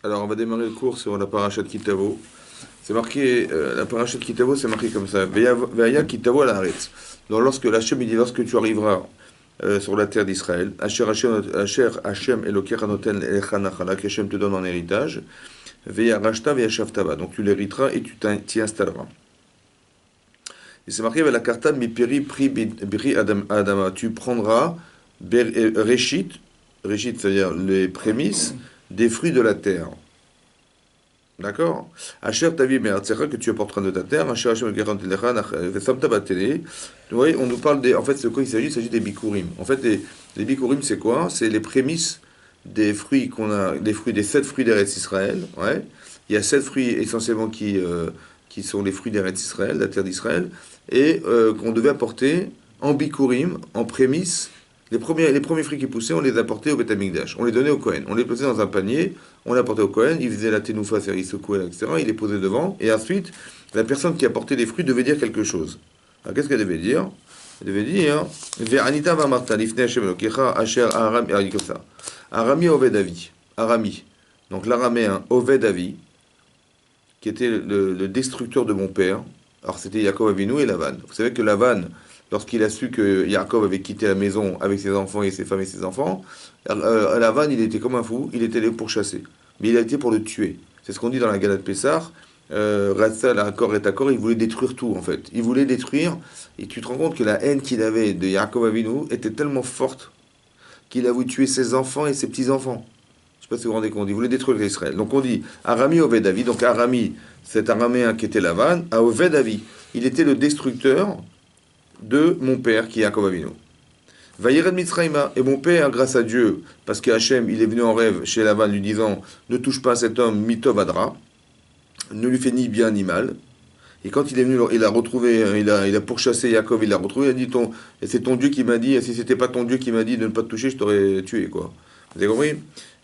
Alors, on va démarrer le cours sur la paracha de Kitavo. C'est marqué, la paracha de Kitavo, c'est marqué comme ça. Veya Kitavo à la Haaretz. Donc, lorsque l'Hachem, il dit, lorsque tu arriveras sur la terre d'Israël, Asher Hachem Elokecha noten lecha nachala, que Hachem te donne en héritage, Veya Rashta, Veya Shaftava. Donc, tu l'hériteras et tu t'y installeras. Et c'est marqué, la karta mipiri pri biri adama. Tu prendras Réchit, Réchit, c'est-à-dire les prémices des fruits de la terre. D'accord? Asher tavi me'artsecha, que tu apporteras de ta terre. Asher Hashem garant elecha vesamta batele. Oui, on nous parle des. En fait, de quoi il s'agit des bikurim. En fait, les bikurim, c'est quoi? C'est les prémices des fruits qu'on a, des 7 fruits d'Eretz Israël. Ouais. Il y a 7 fruits essentiellement qui sont les fruits d'Eretz Israël, la terre d'Israël, et qu'on devait apporter en bikurim, en prémices. Les premiers fruits qui poussaient, on les apportait au Beth Amikdash. On les donnait au Kohen. On les posait dans un panier, on les apportait au Kohen, il faisait la tenoufa, il secouait, etc. Il les posait devant, et ensuite, la personne qui apportait les fruits devait dire quelque chose. Alors, qu'est-ce qu'elle devait dire? Elle devait dire Ve'anita v'amarta lifnei Hashem Elokecha asher aram, elle dit comme ça. Arami Oved Avi. Arami. Donc l'araméen Oved Avi, qui était le destructeur de mon père. Alors c'était Yaakov Avinu et Lavan. Vous savez que Lavan, lorsqu'il a su que Yaakov avait quitté la maison avec ses enfants et ses femmes et ses enfants, Lavan, il était comme un fou, il était allé pour chasser. Mais il a été pour le tuer. C'est ce qu'on dit dans la Galate Pessar. Ratzal, accord est accord, il voulait détruire tout en fait. Il voulait détruire, et tu te rends compte que la haine qu'il avait de Yaakov Avinu était tellement forte qu'il a voulu tuer ses enfants et ses petits-enfants. Je ne sais pas si vous vous rendez compte, il voulait détruire Israël. Donc on dit Arami Oved Avi, donc Arami, cet araméen qui était Lavan, à Oved Avi, il était le destructeur de mon père qui est Yaakov Avinu. Vayired Mitzrayma, et mon père, grâce à Dieu, parce que Hachem, il est venu en rêve chez Lavan lui disant ne touche pas à cet homme, Mitov Adra, ne lui fait ni bien ni mal. Et quand il est venu, il a retrouvé, il a pourchassé Yaakov, il l'a retrouvé, il a dit c'est ton Dieu qui m'a dit, si c'était pas ton Dieu qui m'a dit de ne pas te toucher, je t'aurais tué, quoi. Vous avez compris?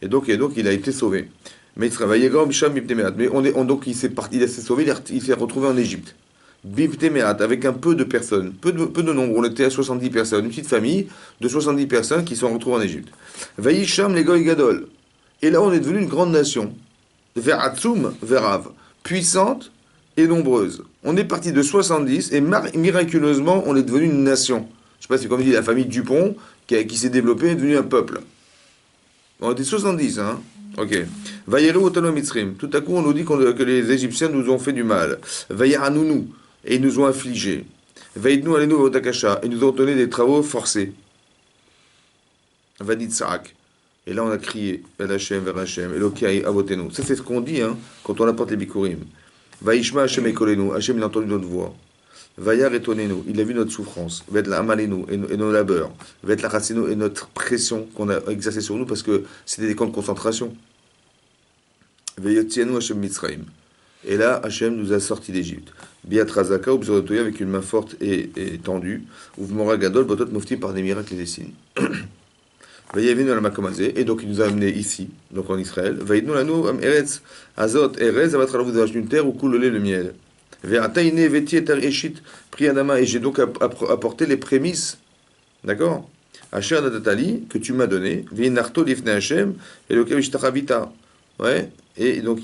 Et donc, il a été sauvé. Mais il travaillait grand, mais donc il s'est parti, il s'est sauvé, il s'est retrouvé en Égypte. Biptemeat, avec un peu de personnes, peu de nombre, on était à 70 personnes, une petite famille de 70 personnes qui sont retrouvées en Égypte. Vaïcham les Goy Gadol. Et là, on est devenu une grande nation. Veratsum, Verav, puissante et nombreuse. On est parti de 70 et miraculeusement, on est devenu une nation. Je sais pas, c'est comme dit la famille Dupont qui s'est développée et est devenue un peuple. On était 70, hein? Ok. Vayeru Otano Mitzrim. Tout à coup, on nous dit que les Égyptiens nous ont fait du mal. Vayaranunu. Et ils nous ont affligés. Vaidnu Alenu Otakasha. Et nous ont donné des travaux forcés. Vanitsarak. Et là, on a crié vers Hachem, Elokai Avotenu. Ça, c'est ce qu'on dit, hein, quand on apporte les bikurim. Vaishma Hachem Ekolenu. Hachem, il a entendu notre voix. Vayar étonnez-nous, il a vu notre souffrance, va être la amalenu et nos labeurs, va être la racino et notre pression qu'on a exercée sur nous parce que c'était des camps de concentration. Veyotienu Hachem Mitzraim. Et là, Hachem nous a sortis d'Égypte. Biatrazaka, Obzorotoya, avec une main forte et tendue. Ouvmora Gadol, Botot Mufti, par des miracles et des signes. Vayavinu la Makomazé, et donc il nous a amenés ici, donc en Israël. Vaïdnu lanu am Eretz, Azot, Erez, Avatralavu, d'une terre où coule le lait et le miel. Ve'ataine veti et eshit priadama, et j'ai donc apporté les prémices, d'accord? Asher natatali, que tu m'as donné, ve'inarto lifne Hashem, et le kavishtaravita. Ouais, et donc,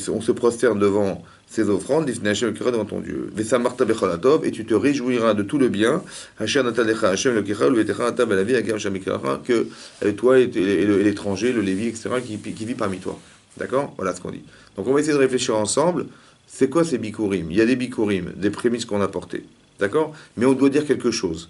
on se prosterne devant ces offrandes, lifne Hashem, le devant ton Dieu. Ve'samarta becholatov, et tu te réjouiras de tout le bien, Asher natalecha Hashem, le kira, le vetecha nata belavi, agam shamikara, que toi et l'étranger, le Lévi, etc., qui vit parmi toi. D'accord? Voilà ce qu'on dit. Donc on va essayer de réfléchir ensemble. C'est quoi ces bikurim? Il y a des bikurim, des prémices qu'on a portées. D'accord? Mais on doit dire quelque chose.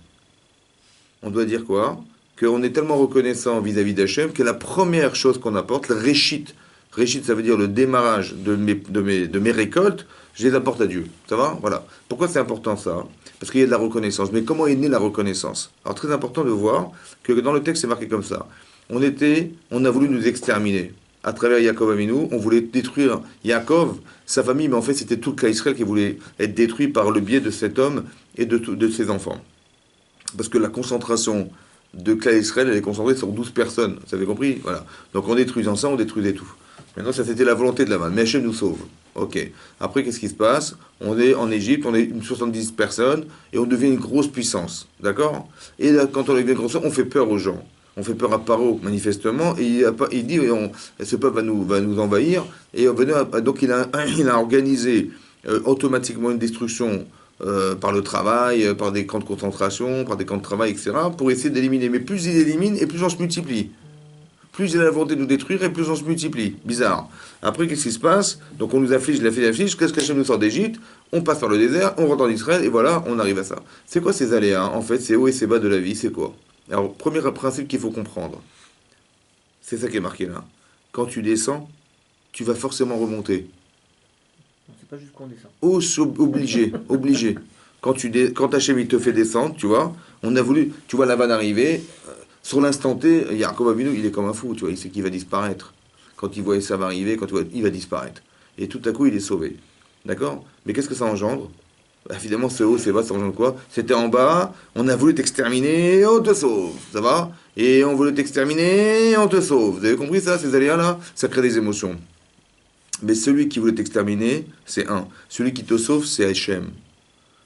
On doit dire quoi? Qu'on est tellement reconnaissant vis-à-vis d'Hachem que la première chose qu'on apporte, le réchit, réchit ça veut dire le démarrage de mes récoltes, je les apporte à Dieu. Ça va? Voilà. Pourquoi c'est important ça? Parce qu'il y a de la reconnaissance. Mais comment est née la reconnaissance? Alors très important de voir que dans le texte c'est marqué comme ça. On a voulu nous exterminer. À travers Yaakov Avinu, on voulait détruire Yaakov, sa famille, mais en fait c'était tout le cas Israël qui voulait être détruit par le biais de cet homme et de ses enfants. Parce que la concentration de clan Israël, elle est concentrée sur 12 personnes, vous avez compris? Voilà. Donc en détruisant ça, on détruisait tout. Maintenant ça c'était la volonté de la main, mais Hachem nous sauve. Ok. Après qu'est-ce qui se passe? On est en Égypte, on est une 70 personnes, et on devient une grosse puissance. D'accord? Et là, quand on devient une grosse puissance, on fait peur aux gens. On fait peur à Paro, manifestement, et il dit, ce peuple va nous envahir, et donc il a organisé automatiquement une destruction par le travail, par des camps de concentration, par des camps de travail, etc., pour essayer d'éliminer. Mais plus il élimine, et plus on se multiplie. Plus il a la volonté de nous détruire, et plus on se multiplie. Bizarre. Après, qu'est-ce qui se passe? Donc on nous afflige, qu'est-ce qu'Hachem nous sort d'Égypte? On passe par le désert, on rentre en Israël, et voilà, on arrive à ça. C'est quoi ces aléas? En fait, c'est hauts et c'est bas de la vie, c'est quoi? Alors, premier principe qu'il faut comprendre, c'est ça qui est marqué là. Quand tu descends, tu vas forcément remonter. On ne sait pas jusqu'où on descend. Obligé, obligé. Quand Hachem il te fait descendre, tu vois, on a voulu, tu vois la vanne arriver, sur l'instant T, Yaakov Avinu, il est comme un fou, tu vois, il sait qu'il va disparaître. Quand il voit ça va arriver, il va disparaître. Et tout à coup, il est sauvé. D'accord? Mais qu'est-ce que ça engendre? Bah, finalement, c'est haut, c'est bas, ça engendre quoi? C'était en bas, on a voulu t'exterminer, on te sauve, ça va? Et on voulait t'exterminer, on te sauve. Vous avez compris ça, ces aléas-là? Ça crée des émotions. Mais celui qui voulait t'exterminer, c'est un. Celui qui te sauve, c'est Hachem.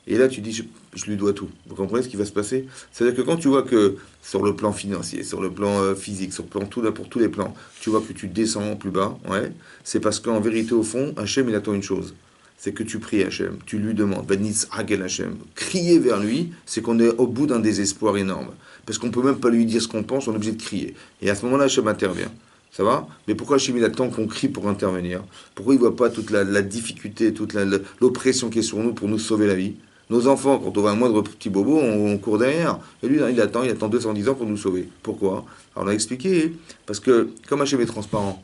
Et là, tu dis, je lui dois tout. Vous comprenez ce qui va se passer? C'est-à-dire que quand tu vois que sur le plan financier, sur le plan physique, sur le plan tout là, pour tous les plans, tu vois que tu descends plus bas, ouais, c'est parce qu'en vérité, au fond, Hachem, il attend une chose. C'est que tu pries Hachem, tu lui demandes, Benitz Hagel Hachem. Crier vers lui, c'est qu'on est au bout d'un désespoir énorme. Parce qu'on ne peut même pas lui dire ce qu'on pense, on est obligé de crier. Et à ce moment-là, Hachem intervient. Ça va? Mais pourquoi Hachem il attend qu'on crie pour intervenir? Pourquoi il ne voit pas toute la difficulté, toute l'oppression qui est sur nous pour nous sauver la vie? Nos enfants, quand on voit un moindre petit bobo, on court derrière. Et lui, il attend 210 ans pour nous sauver. Pourquoi? Alors on a expliqué, parce que comme Hachem est transparent,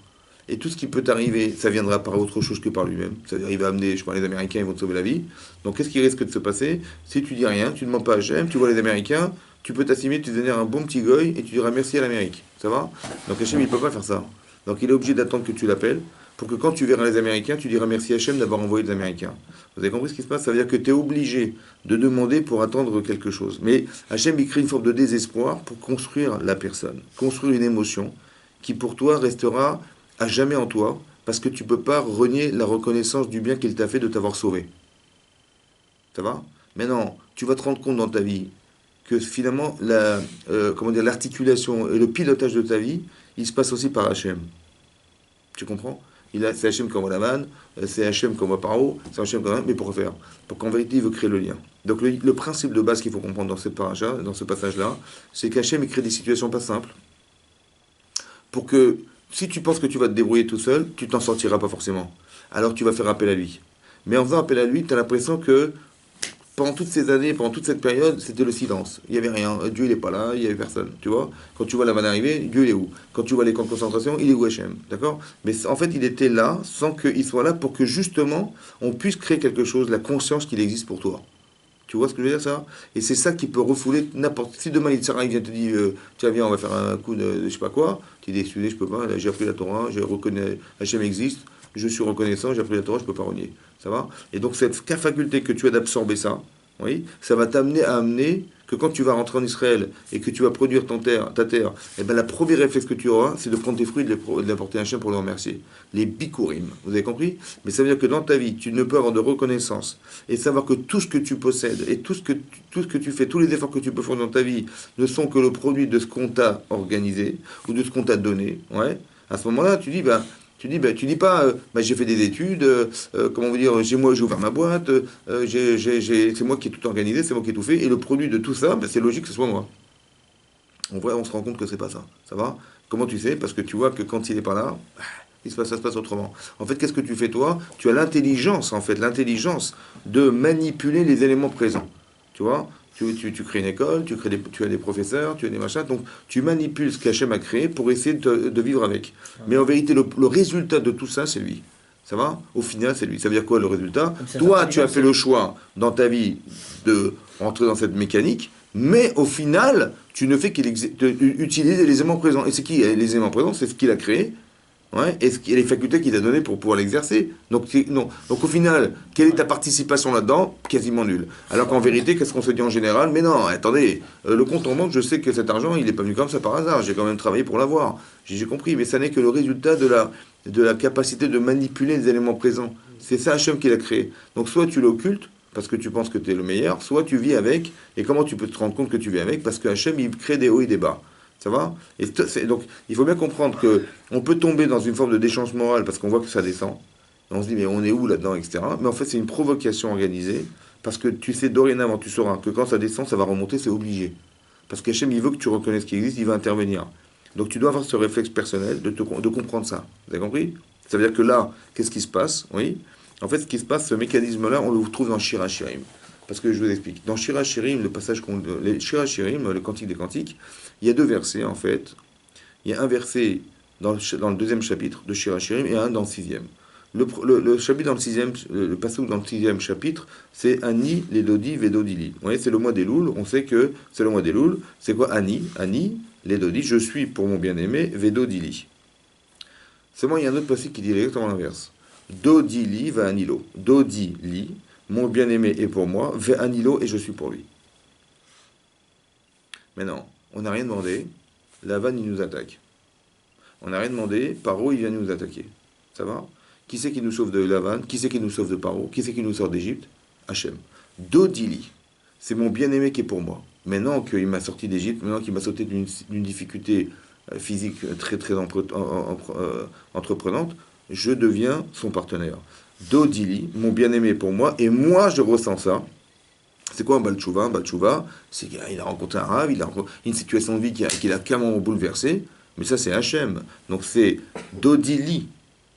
et tout ce qui peut arriver, ça viendra par autre chose que par lui-même. C'est-à-dire, il va amener, je crois, les Américains, ils vont te sauver la vie. Donc qu'est-ce qui risque de se passer? Si tu dis rien, tu ne demandes pas à Hachem, tu vois les Américains, tu peux t'assimiler, tu devenir un bon petit goy, et tu diras merci à l'Amérique. Ça va? Donc Hachem, il ne peut pas faire ça. Donc il est obligé d'attendre que tu l'appelles, pour que quand tu verras les Américains, tu diras merci à Hachem d'avoir envoyé des Américains. Vous avez compris ce qui se passe? Ça veut dire que tu es obligé de demander pour attendre quelque chose. Mais Hachem, il crée une forme de désespoir pour construire la personne, construire une émotion qui pour toi restera à jamais en toi, parce que tu ne peux pas renier la reconnaissance du bien qu'il t'a fait de t'avoir sauvé. Ça va? Maintenant, tu vas te rendre compte dans ta vie que finalement, l'articulation et le pilotage de ta vie, il se passe aussi par Hachem. Tu comprends? C'est Hachem qui envoie la manne, c'est Hachem qui envoie Paro, c'est Hachem qui envoie... Mais pourquoi faire? Pour qu'en vérité, il veut créer le lien. Donc le principe de base qu'il faut comprendre dans cette paracha, dans ce passage-là, c'est qu'Hachem, il crée des situations pas simples. Pour que, si tu penses que tu vas te débrouiller tout seul, tu t'en sortiras pas forcément. Alors tu vas faire appel à lui. Mais en faisant appel à lui, tu as l'impression que pendant toutes ces années, pendant toute cette période, c'était le silence. Il n'y avait rien. Dieu, il n'est pas là, il n'y avait personne. Tu vois? Quand tu vois la vanne arriver, Dieu, il est où? Quand tu vois les camps de concentration, il est où Hachem? D'accord? Mais en fait, il était là sans qu'il soit là pour que justement, on puisse créer quelque chose, la conscience qu'il existe pour toi. Tu vois ce que je veux dire, ça? Et c'est ça qui peut refouler n'importe... Si demain, Yitzhara, il vient te dire, tiens, viens, on va faire un coup de je sais pas quoi, tu dis, excusez, je peux pas, là, j'ai appris la Torah, je reconnais, Hachem existe, je suis reconnaissant, j'ai appris la Torah, je peux pas renier. Ça va? Et donc, cette faculté que tu as d'absorber ça, oui, ça va t'amener à amener que quand tu vas rentrer en Israël et que tu vas produire ta terre, et ben la première réflexe que tu auras, c'est de prendre tes fruits et de les apporter à un chien pour le remercier. Les bikurim, vous avez compris? Mais ça veut dire que dans ta vie, tu ne peux avoir de reconnaissance et savoir que tout ce que tu possèdes et tout ce que tu fais, tous les efforts que tu peux faire dans ta vie ne sont que le produit de ce qu'on t'a organisé ou de ce qu'on t'a donné. Ouais. À ce moment-là, tu dis, tu dis pas, j'ai fait des études, comment vous dire, j'ai ouvert ma boîte, c'est moi qui ai tout organisé, c'est moi qui ai tout fait, et le produit de tout ça, c'est logique que ce soit moi. En vrai, on se rend compte que c'est pas ça. Ça va? Comment tu sais? Parce que tu vois que quand il n'est pas là, ça se passe autrement. En fait, qu'est-ce que tu fais toi? Tu as l'intelligence, en fait, l'intelligence de manipuler les éléments présents. Tu vois? Tu crées une école, tu as des professeurs, tu as des machins, donc tu manipules ce qu'Hachem a créé pour essayer de vivre avec. Mais en vérité, le résultat de tout ça, c'est lui. Ça va? Au final, c'est lui. Ça veut dire quoi le résultat? Toi, tu as fait le choix dans ta vie de rentrer dans cette mécanique, mais au final, tu ne fais qu'utiliser les aimants présents. Et c'est qui les aimants présents? C'est ce qu'il a créé. Ouais, et les facultés qu'il a données pour pouvoir l'exercer. Donc, non. Donc au final, quelle est ta participation là-dedans? Quasiment nulle. Alors qu'en vérité, qu'est-ce qu'on se dit en général? Mais non, attendez, le compte en banque, je sais que cet argent, il n'est pas venu comme ça par hasard. J'ai quand même travaillé pour l'avoir. J'ai compris, mais ça n'est que le résultat de la capacité de manipuler les éléments présents. C'est ça Hachem qui l'a créé. Donc soit tu l'occultes, parce que tu penses que tu es le meilleur, soit tu vis avec, et comment tu peux te rendre compte que tu vis avec? Parce que Hachem, il crée des hauts et des bas. Ça va? Donc, il faut bien comprendre que on peut tomber dans une forme de déchange moral parce qu'on voit que ça descend. Et on se dit, mais on est où là-dedans, etc. Mais en fait, c'est une provocation organisée parce que tu sais, dorénavant, tu sauras que quand ça descend, ça va remonter, c'est obligé. Parce qu'Hachem, il veut que tu reconnaisses ce qui existe, il va intervenir. Donc, tu dois avoir ce réflexe personnel de comprendre ça. Vous avez compris? Ça veut dire que là, qu'est-ce qui se passe? Oui. En fait, ce qui se passe, ce mécanisme-là, on le trouve dans Shir HaShirim. Parce que je vous explique. Dans Shir HaShirim, le passage les Shir HaShirim, le Cantique des Cantiques, il y a deux versets en fait. Il y a un verset dans le deuxième chapitre de Shir HaShirim et un dans le sixième. Le chapitre dans le sixième, le passage dans le sixième chapitre, c'est Ani, Ledodi, Vedodili. Vous voyez, c'est le mois des Louls. On sait que c'est le mois des Louls. C'est quoi Ani? Ani, Ledodi, je suis pour mon bien-aimé, Vedodili. Seulement, il y a un autre passage qui dit exactement l'inverse. Dodili va Anilo. Dodili, mon bien-aimé est pour moi, va Anilo et je suis pour lui. Mais non, on n'a rien demandé. Lavan, il nous attaque. On n'a rien demandé. Paro, il vient nous attaquer. Ça va? Qui c'est qui nous sauve de Lavan? Qui c'est qui nous sauve de Paro? Qui c'est qui nous sort d'Égypte? Hachem. Dodili, c'est mon bien-aimé qui est pour moi. Maintenant qu'il m'a sorti d'Égypte, maintenant qu'il m'a sauté d'une difficulté physique très très entreprenante, je deviens son partenaire. Dodili, mon bien-aimé pour moi, et moi je ressens ça. C'est quoi un Baal Tshuva? Un Baal Tshuva, c'est qu'il a rencontré un rave, il a rencontré une situation de vie qui l'a carrément bouleversé, mais ça c'est Hachem. Donc c'est Dodili,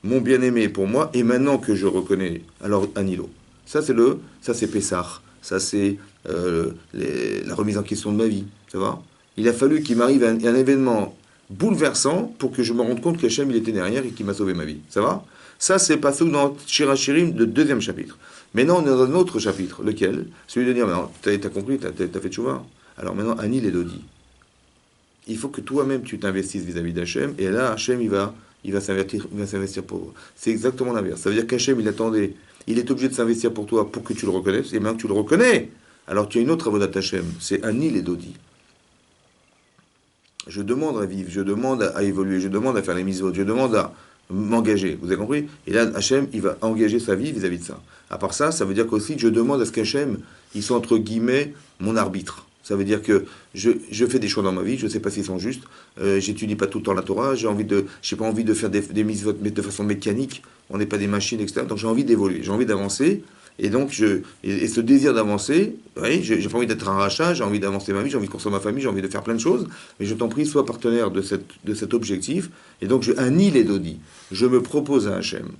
mon bien-aimé pour moi, et maintenant que je reconnais, alors Anilo. Ça c'est Pessah, ça c'est la remise en question de ma vie, ça va? Il a fallu qu'il m'arrive un événement bouleversant pour que je me rende compte qu'Hachem il était derrière et qu'il m'a sauvé ma vie, ça va? Ça c'est passé dans Shir HaShirim, le deuxième chapitre. Maintenant, on est dans un autre chapitre, lequel? Celui de dire, t'as compris, t'as fait tchouva. Alors maintenant, Anil et Dodi. Il faut que toi-même, tu t'investisses vis-à-vis d'Hachem, et là, Hachem, il va s'investir pour toi. C'est exactement l'inverse. Ça veut dire qu'Hachem, il est obligé de s'investir pour toi pour que tu le reconnaisses, et maintenant que tu le reconnais, alors tu as une autre avodat Hachem, c'est Anil et Dodi. Je demande à vivre, je demande à évoluer, je demande à faire les mises-autres, je demande à m'engager, vous avez compris? Et là, Hachem, il va engager sa vie vis-à-vis de ça. À part ça, ça veut dire qu'aussi, je demande à ce qu'Hachem, il soit entre guillemets mon arbitre. Ça veut dire que je fais des choix dans ma vie, je ne sais pas s'ils sont justes, j'étudie pas tout le temps la Torah, j'ai pas envie de faire des mises de façon mécanique, on n'est pas des machines, etc. Donc j'ai envie d'évoluer, j'ai envie d'avancer, et donc ce désir d'avancer, oui, j'ai pas envie d'être un rachat, j'ai envie d'avancer ma vie, j'ai envie de construire ma famille, j'ai envie de faire plein de choses, mais je t'en prie, sois partenaire de cet objectif, et donc Ani les Dodi, je me propose à Hachem.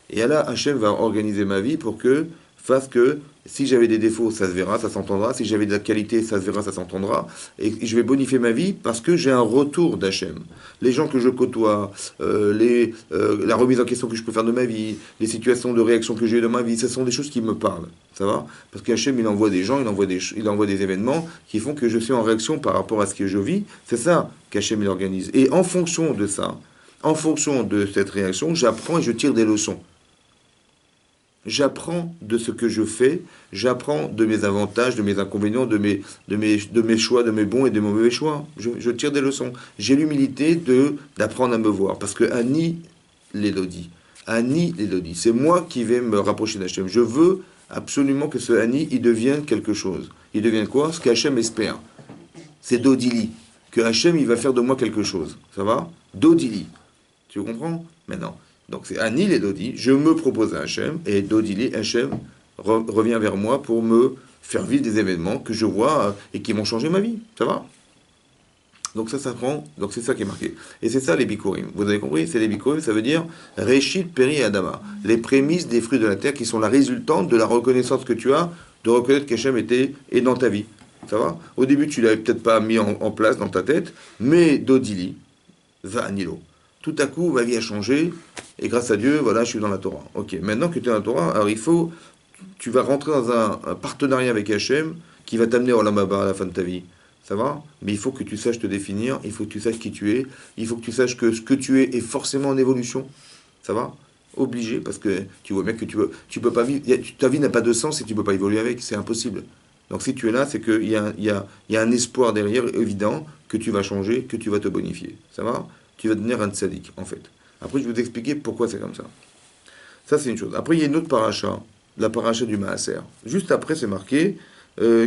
Et là, Hachem va organiser ma vie pour que fasse que si j'avais des défauts, ça se verra, ça s'entendra. Si j'avais de la qualité, ça se verra, ça s'entendra. Et je vais bonifier ma vie parce que j'ai un retour d'Hachem. Les gens que je côtoie, la remise en question que je peux faire de ma vie, les situations de réaction que j'ai eues dans ma vie, ce sont des choses qui me parlent. Ça va? Parce qu'Hachem, il envoie des gens, il envoie des événements qui font que je suis en réaction par rapport à ce que je vis. C'est ça qu'Hachem, il organise. Et en fonction de ça, en fonction de cette réaction, j'apprends et je tire des leçons. J'apprends de ce que je fais, j'apprends de mes avantages, de mes inconvénients, de mes choix, de mes bons et de mes mauvais choix. Je tire des leçons. J'ai l'humilité d'apprendre à me voir. Parce que Ani l'Elodie, c'est moi qui vais me rapprocher d'Hachem. Je veux absolument que ce Ani, il devienne quelque chose. Il devienne quoi? Ce qu'Hachem espère. C'est Dodili. Que Hachem, il va faire de moi quelque chose. Ça va? Dodili. Tu comprends? Maintenant. Donc c'est Anil et Dodi, je me propose à Hachem, et Dodili, Hachem revient vers moi pour me faire vivre des événements que je vois et qui m'ont changé ma vie. Ça va? Donc ça prend, donc c'est ça qui est marqué. Et c'est ça les Bikurim. Vous avez compris? C'est les Bikurim, ça veut dire Reshit Peri et Adama. Les prémices des fruits de la terre qui sont la résultante de la reconnaissance que tu as, de reconnaître qu'Hachem est dans ta vie. Ça va? Au début, tu ne l'avais peut-être pas mis en place dans ta tête, mais Dodili, va Anilo. Tout à coup, ma vie a changé, et grâce à Dieu, voilà, je suis dans la Torah. Ok, maintenant que tu es dans la Torah, alors tu vas rentrer dans un partenariat avec Hachem qui va t'amener au Lamaba à la fin de ta vie. Ça va? Mais il faut que tu saches te définir, il faut que tu saches qui tu es, il faut que tu saches que ce que tu es est forcément en évolution. Ça va? Obligé, parce que tu vois bien que tu peux pas vivre, ta vie n'a pas de sens si tu ne peux pas évoluer avec, c'est impossible. Donc si tu es là, c'est qu'il y a un espoir derrière évident que tu vas changer, que tu vas te bonifier. Ça va? Tu vas devenir un tzaddik, en fait. Après, je vais vous expliquer pourquoi c'est comme ça. Ça, c'est une chose. Après, il y a une autre paracha, la paracha du Maaser. Juste après, c'est marqué,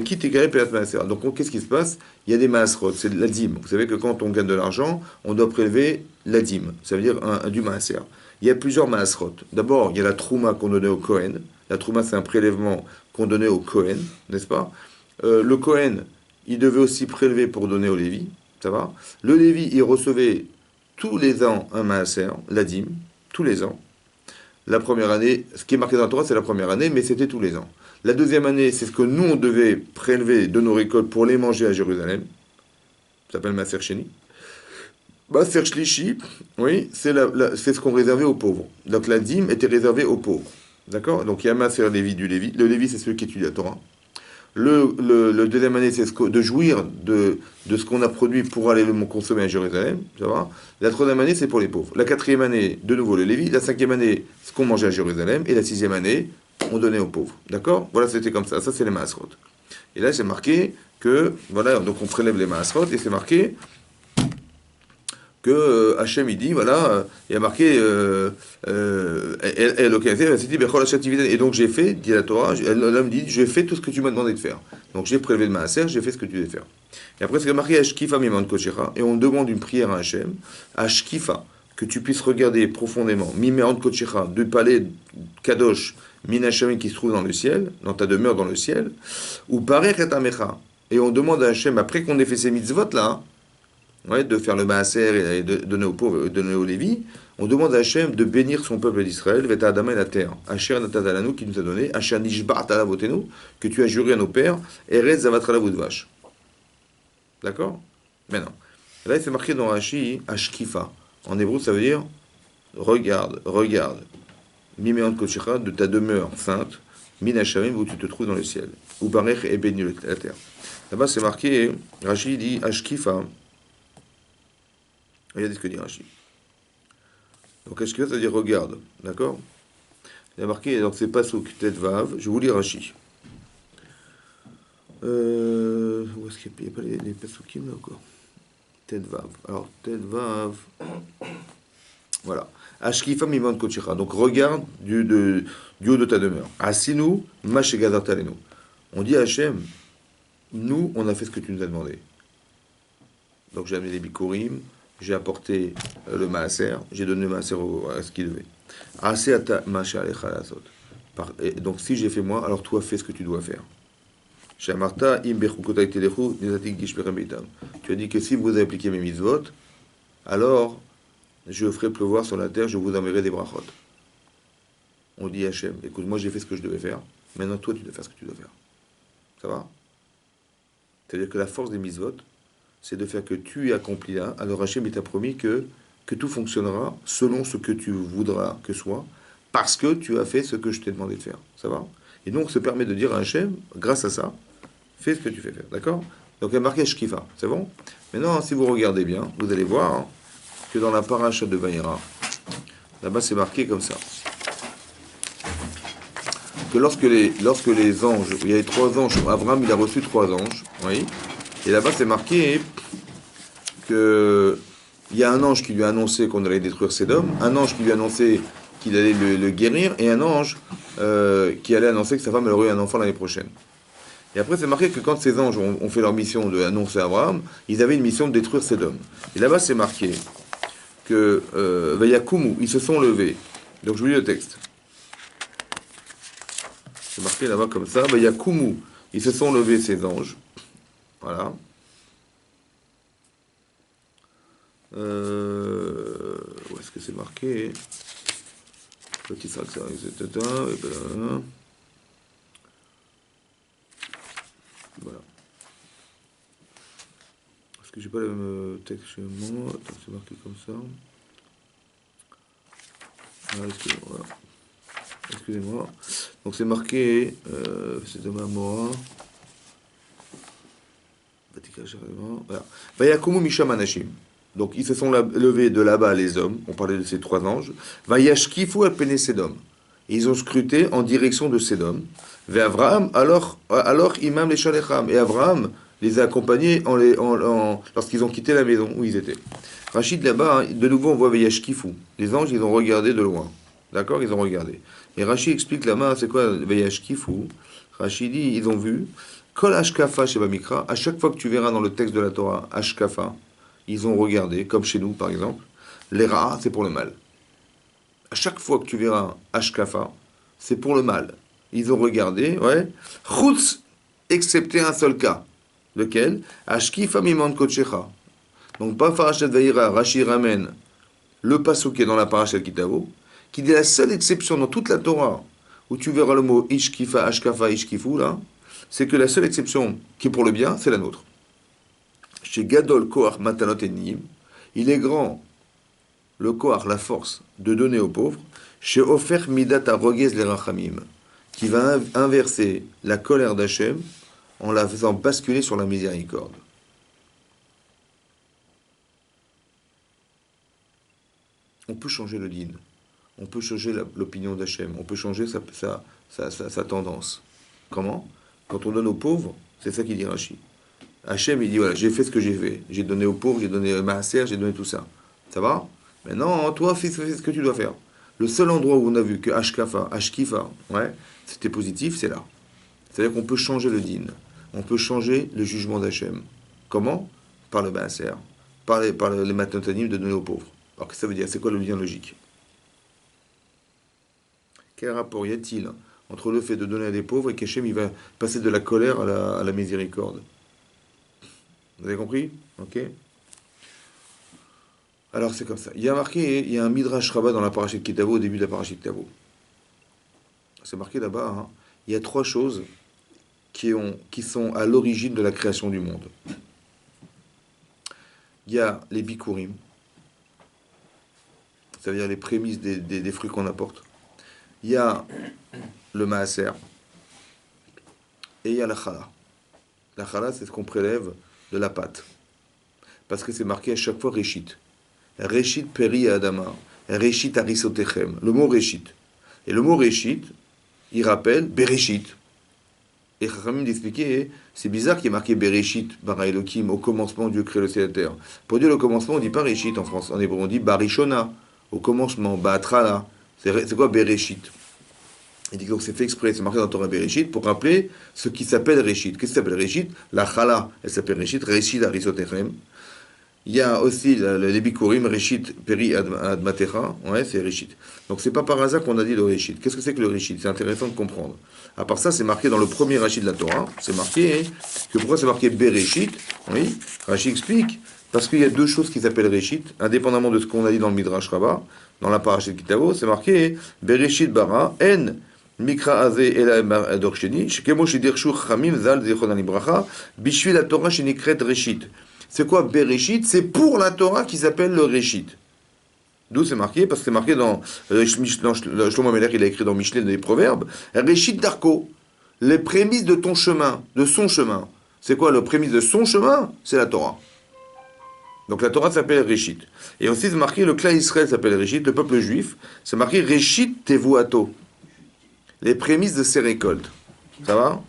Qui t'égarait Péat Maaser. Donc qu'est-ce qui se passe? Il y a des Maasrot, c'est de la dîme. Vous savez que quand on gagne de l'argent, on doit prélever la dîme, ça veut dire du Maaser. Il y a plusieurs Maasrot. D'abord, il y a la Trouma qu'on donnait au Kohen. La Trouma, c'est un prélèvement qu'on donnait au Kohen, n'est-ce pas? Le Kohen, il devait aussi prélever pour donner au Lévi, ça va? Le Lévi, il recevait tous les ans un Maaser, la dîme, tous les ans. La première année, ce qui est marqué dans la Torah, c'est la première année, mais c'était tous les ans. La deuxième année, c'est ce que nous, on devait prélever de nos récoltes pour les manger à Jérusalem. Ça s'appelle Maaser Sheni. Maaser Shlishi, oui, c'est ce qu'on réservait aux pauvres. Donc la dîme était réservée aux pauvres. D'accord? Donc il y a Maaser Lévi du Lévi. Le Lévi, c'est celui qui étudie la Torah. Le deuxième année, c'est de jouir de ce qu'on a produit pour aller le consommer à Jérusalem. Ça va? La troisième année, c'est pour les pauvres. La quatrième année, de nouveau le Lévi. La cinquième année, ce qu'on mangeait à Jérusalem. Et la sixième année, on donnait aux pauvres. D'accord? Voilà, c'était comme ça. Ça, c'est les Maasrot. Et là, c'est marqué que, voilà, donc on prélève les Maasrot et c'est marqué que Hachem, il dit, voilà, il y a marqué, et donc j'ai fait, dit la Torah, l'homme dit, j'ai fait tout ce que tu m'as demandé de faire. Donc j'ai prélevé le Maaser, j'ai fait ce que tu devais faire. Et après, c'est marqué Ashkifa Miman Kochecha, et on demande une prière à Hachem, Ashkifa, que tu puisses regarder profondément, Mimeant Kochecha, du palais Kadosh, Min Hachem qui se trouve dans le ciel, dans ta demeure dans le ciel, ou Parech et Amecha. Et on demande à Hachem, après qu'on ait fait ces mitzvot là, ouais, de faire le Maaser et de donner aux pauvres, donner aux Lévis, on demande à Hachem de bénir son peuple d'Israël, Veta Adama et la terre. Hachem Natadalanu qui nous a donné, Hachem Nishbart Alavotenu, que tu as juré à nos pères, Erez Zavatralavodvash. D'accord? Maintenant, là il fait marqué dans Rashi, Ashkifa. En hébreu ça veut dire regarde, regarde. Mimeant Kochecha, de ta demeure sainte, Min Hachamim, où tu te trouves dans le ciel. Ou Barech et béni la terre. Là-bas c'est marqué, Rashi dit Ashkifa. Regardez ce que dit Rashi. Donc Ashkifa, ça veut dire regarde, d'accord? Il y a marqué, donc c'est Pasuk, Tet Vav, je vous lis Rashi. Où est-ce qu'il n'y a pas les Pasukim là encore? Tet Vav. Alors, Tet Vav. Voilà. Ashkifa Mimon Kochecha. Donc regarde du haut de ta demeure. Asinu, Mashegadartalenu. On dit à Hachem, nous, on a fait ce que tu nous as demandé. Donc j'ai amené les Bikurim. J'ai apporté le Maaser, j'ai donné le Maaser à ce qu'il devait. Donc si j'ai fait moi, alors toi fais ce que tu dois faire. Tu as dit que si vous appliquez mes mitzvot, alors je ferai pleuvoir sur la terre, je vous enverrai des brachot. On dit à Hachem, écoute, moi j'ai fait ce que je devais faire, maintenant toi tu dois faire ce que tu dois faire. Ça va? C'est-à-dire que la force des mitzvot, c'est de faire que tu accomplis là. Alors Hachem, il t'a promis que tout fonctionnera selon ce que tu voudras que soit, parce que tu as fait ce que je t'ai demandé de faire. Ça va? Et donc, on se permet de dire à Hachem, grâce à ça, fais ce que tu fais faire. D'accord? Donc, il y a marqué Shkifa. C'est bon? Maintenant, si vous regardez bien, vous allez voir que dans la paracha de Vayera, là-bas, c'est marqué comme ça. Que lorsque les anges, il y avait 3 anges, Abraham, il a reçu 3 anges, oui. Et là-bas, c'est marqué qu'il y a un ange qui lui a annoncé qu'on allait détruire Sédom, un ange qui lui a annoncé qu'il allait le guérir, et un ange qui allait annoncer que sa femme aurait eu un enfant l'année prochaine. Et après, c'est marqué que quand ces anges ont fait leur mission d'annoncer à Abraham, ils avaient une mission de détruire Sédom. Et là-bas, c'est marqué que Vayakumu, ils se sont levés. Donc, je vous lis le texte. C'est marqué là-bas comme ça. Vayakumu, ils se sont levés, ces anges. Voilà. Où est-ce que c'est marqué? Petit sac, ça, etc. Voilà. Est-ce que j'ai pas le même texte chez moi? Attends, c'est marqué comme ça. Ah, excusez-moi. Excusez-moi. Donc c'est marqué, c'est de ma mort. Voilà. Vayakumu Misham Anashim. Donc ils se sont levés de là-bas les hommes, on parlait de ces 3 anges. Vayashkifu al pene Sédom. Ils ont scruté en direction de Sédom. Vers Abraham, alors imam les Shalecham. Et Abraham les a accompagnés lorsqu'ils ont quitté la maison où ils étaient. Rachid là-bas, de nouveau on voit Vayashkifu. Les anges, ils ont regardé de loin. D'accord? Ils ont regardé. Et Rashi explique là-bas, c'est quoi Veyash Kifu? Rashi dit, ils ont vu. Kol Ashkafa Sheba Mikra, à chaque fois que tu verras dans le texte de la Torah, Ashkafa, ils ont regardé, comme chez nous par exemple, les Ra'a, c'est pour le mal. À chaque fois que tu verras Ashkafa, c'est pour le mal. Ils ont regardé, ouais. Chutz, excepté un seul cas. Lequel? Ashkifa Mimon Kochecha. Donc, pas Parashat Vayira, Rashi ramène le pasuk qui est dans la Parashat Kitavo, qui dit la seule exception dans toute la Torah où tu verras le mot Ishkifa, Ashkafa, Ishkifu, là, c'est que la seule exception qui est pour le bien, c'est la nôtre. Chez Gadol Koach Matanot Enim, il est grand le Koach, la force de donner aux pauvres, chez Ofer Midat Arogez les Rachamim, qui va inverser la colère d'Hachem en la faisant basculer sur la miséricorde. On peut changer le din, on peut changer l'opinion d'Hachem, on peut changer sa tendance. Comment? Quand on donne aux pauvres, c'est ça qu'il dit Rashi. Hachem, il dit, voilà, j'ai fait ce que j'ai fait. J'ai donné aux pauvres, j'ai donné Maaser, j'ai donné tout ça. Ça va? Maintenant, toi, fais ce que tu dois faire. Le seul endroit où on a vu que Ashkafa, Ashkifa, ouais, c'était positif, c'est là. C'est-à-dire qu'on peut changer le din. On peut changer le jugement d'Hachem. Comment? Par le Maaser, par les matanotanim de donner aux pauvres. Alors, qu'est-ce que ça veut dire? C'est quoi le lien logique? Quel rapport y a-t-il entre le fait de donner à des pauvres et qu'Hachem, il va passer de la colère à la miséricorde? Vous avez compris? Ok. Alors c'est comme ça. Il y a marqué, il y a un Midrash Rabbah dans la Parashat Kitavo, au début de la Parashat Kitavo. C'est marqué là-bas, hein. Il y a trois choses qui sont à l'origine de la création du monde. Il y a les bikurim, c'est-à-dire les prémices des fruits qu'on apporte. Il y a le maaser, et il y a la chala. La chala, c'est ce qu'on prélève de la pâte. Parce que c'est marqué à chaque fois Réchit. Réchit peri adama. Réchit arisotechem. Le mot Réchit. Et le mot Réchit, il rappelle Bereshit. Et Chachamim d'expliquer, c'est bizarre qu'il y ait marqué Bereshit, bara Elohim, au commencement Dieu crée le ciel et la terre. Pour dire le commencement, on dit pas Réchit en France. En hébreu, on dit Barishona. Au commencement, Baatrala. C'est quoi Bereshit? Il dit que c'est fait exprès, c'est marqué dans le Torah Bereshit pour rappeler ce qui s'appelle Réchit. Qu'est-ce qui s'appelle Réchit? La chala, elle s'appelle Réchit, Réchit arisotechem. Il y a aussi les bikurim, Réchit peri admatecha, ouais, c'est Réchit. Donc c'est pas par hasard qu'on a dit le Réchit. Qu'est-ce que c'est que le Réchit? C'est intéressant de comprendre. À part ça, c'est marqué dans le premier Rashi de la Torah, c'est marqué, que pourquoi c'est marqué Bereshit? Oui, Rashi explique, parce qu'il y a deux choses qui s'appellent Réchit, indépendamment de ce qu'on a dit dans le Midrash Rabbah, dans la Parashat Kitavo, c'est marqué Bereshit bara en Mikra Azeh Ela Dorsheni, Shekemo Shidirshu Chamim Zal Zichron Libracha, Bishvil la Torah Shenikret Réchit. C'est quoi Bereshit? C'est pour la Torah qui s'appelle le Réchit. D'où c'est marqué? Parce que c'est marqué dans Shlomo Amelech, il a écrit dans Michelet des Proverbes, Réchit Darko, les prémices de ton chemin, de son chemin. C'est quoi le prémisse de son chemin? C'est la Torah. Donc la Torah s'appelle Réchit. Et aussi c'est marqué, le clan Israël s'appelle Réchit, le peuple juif, c'est marqué Réchit Tevuato. Les prémices de ses récoltes. Ça va?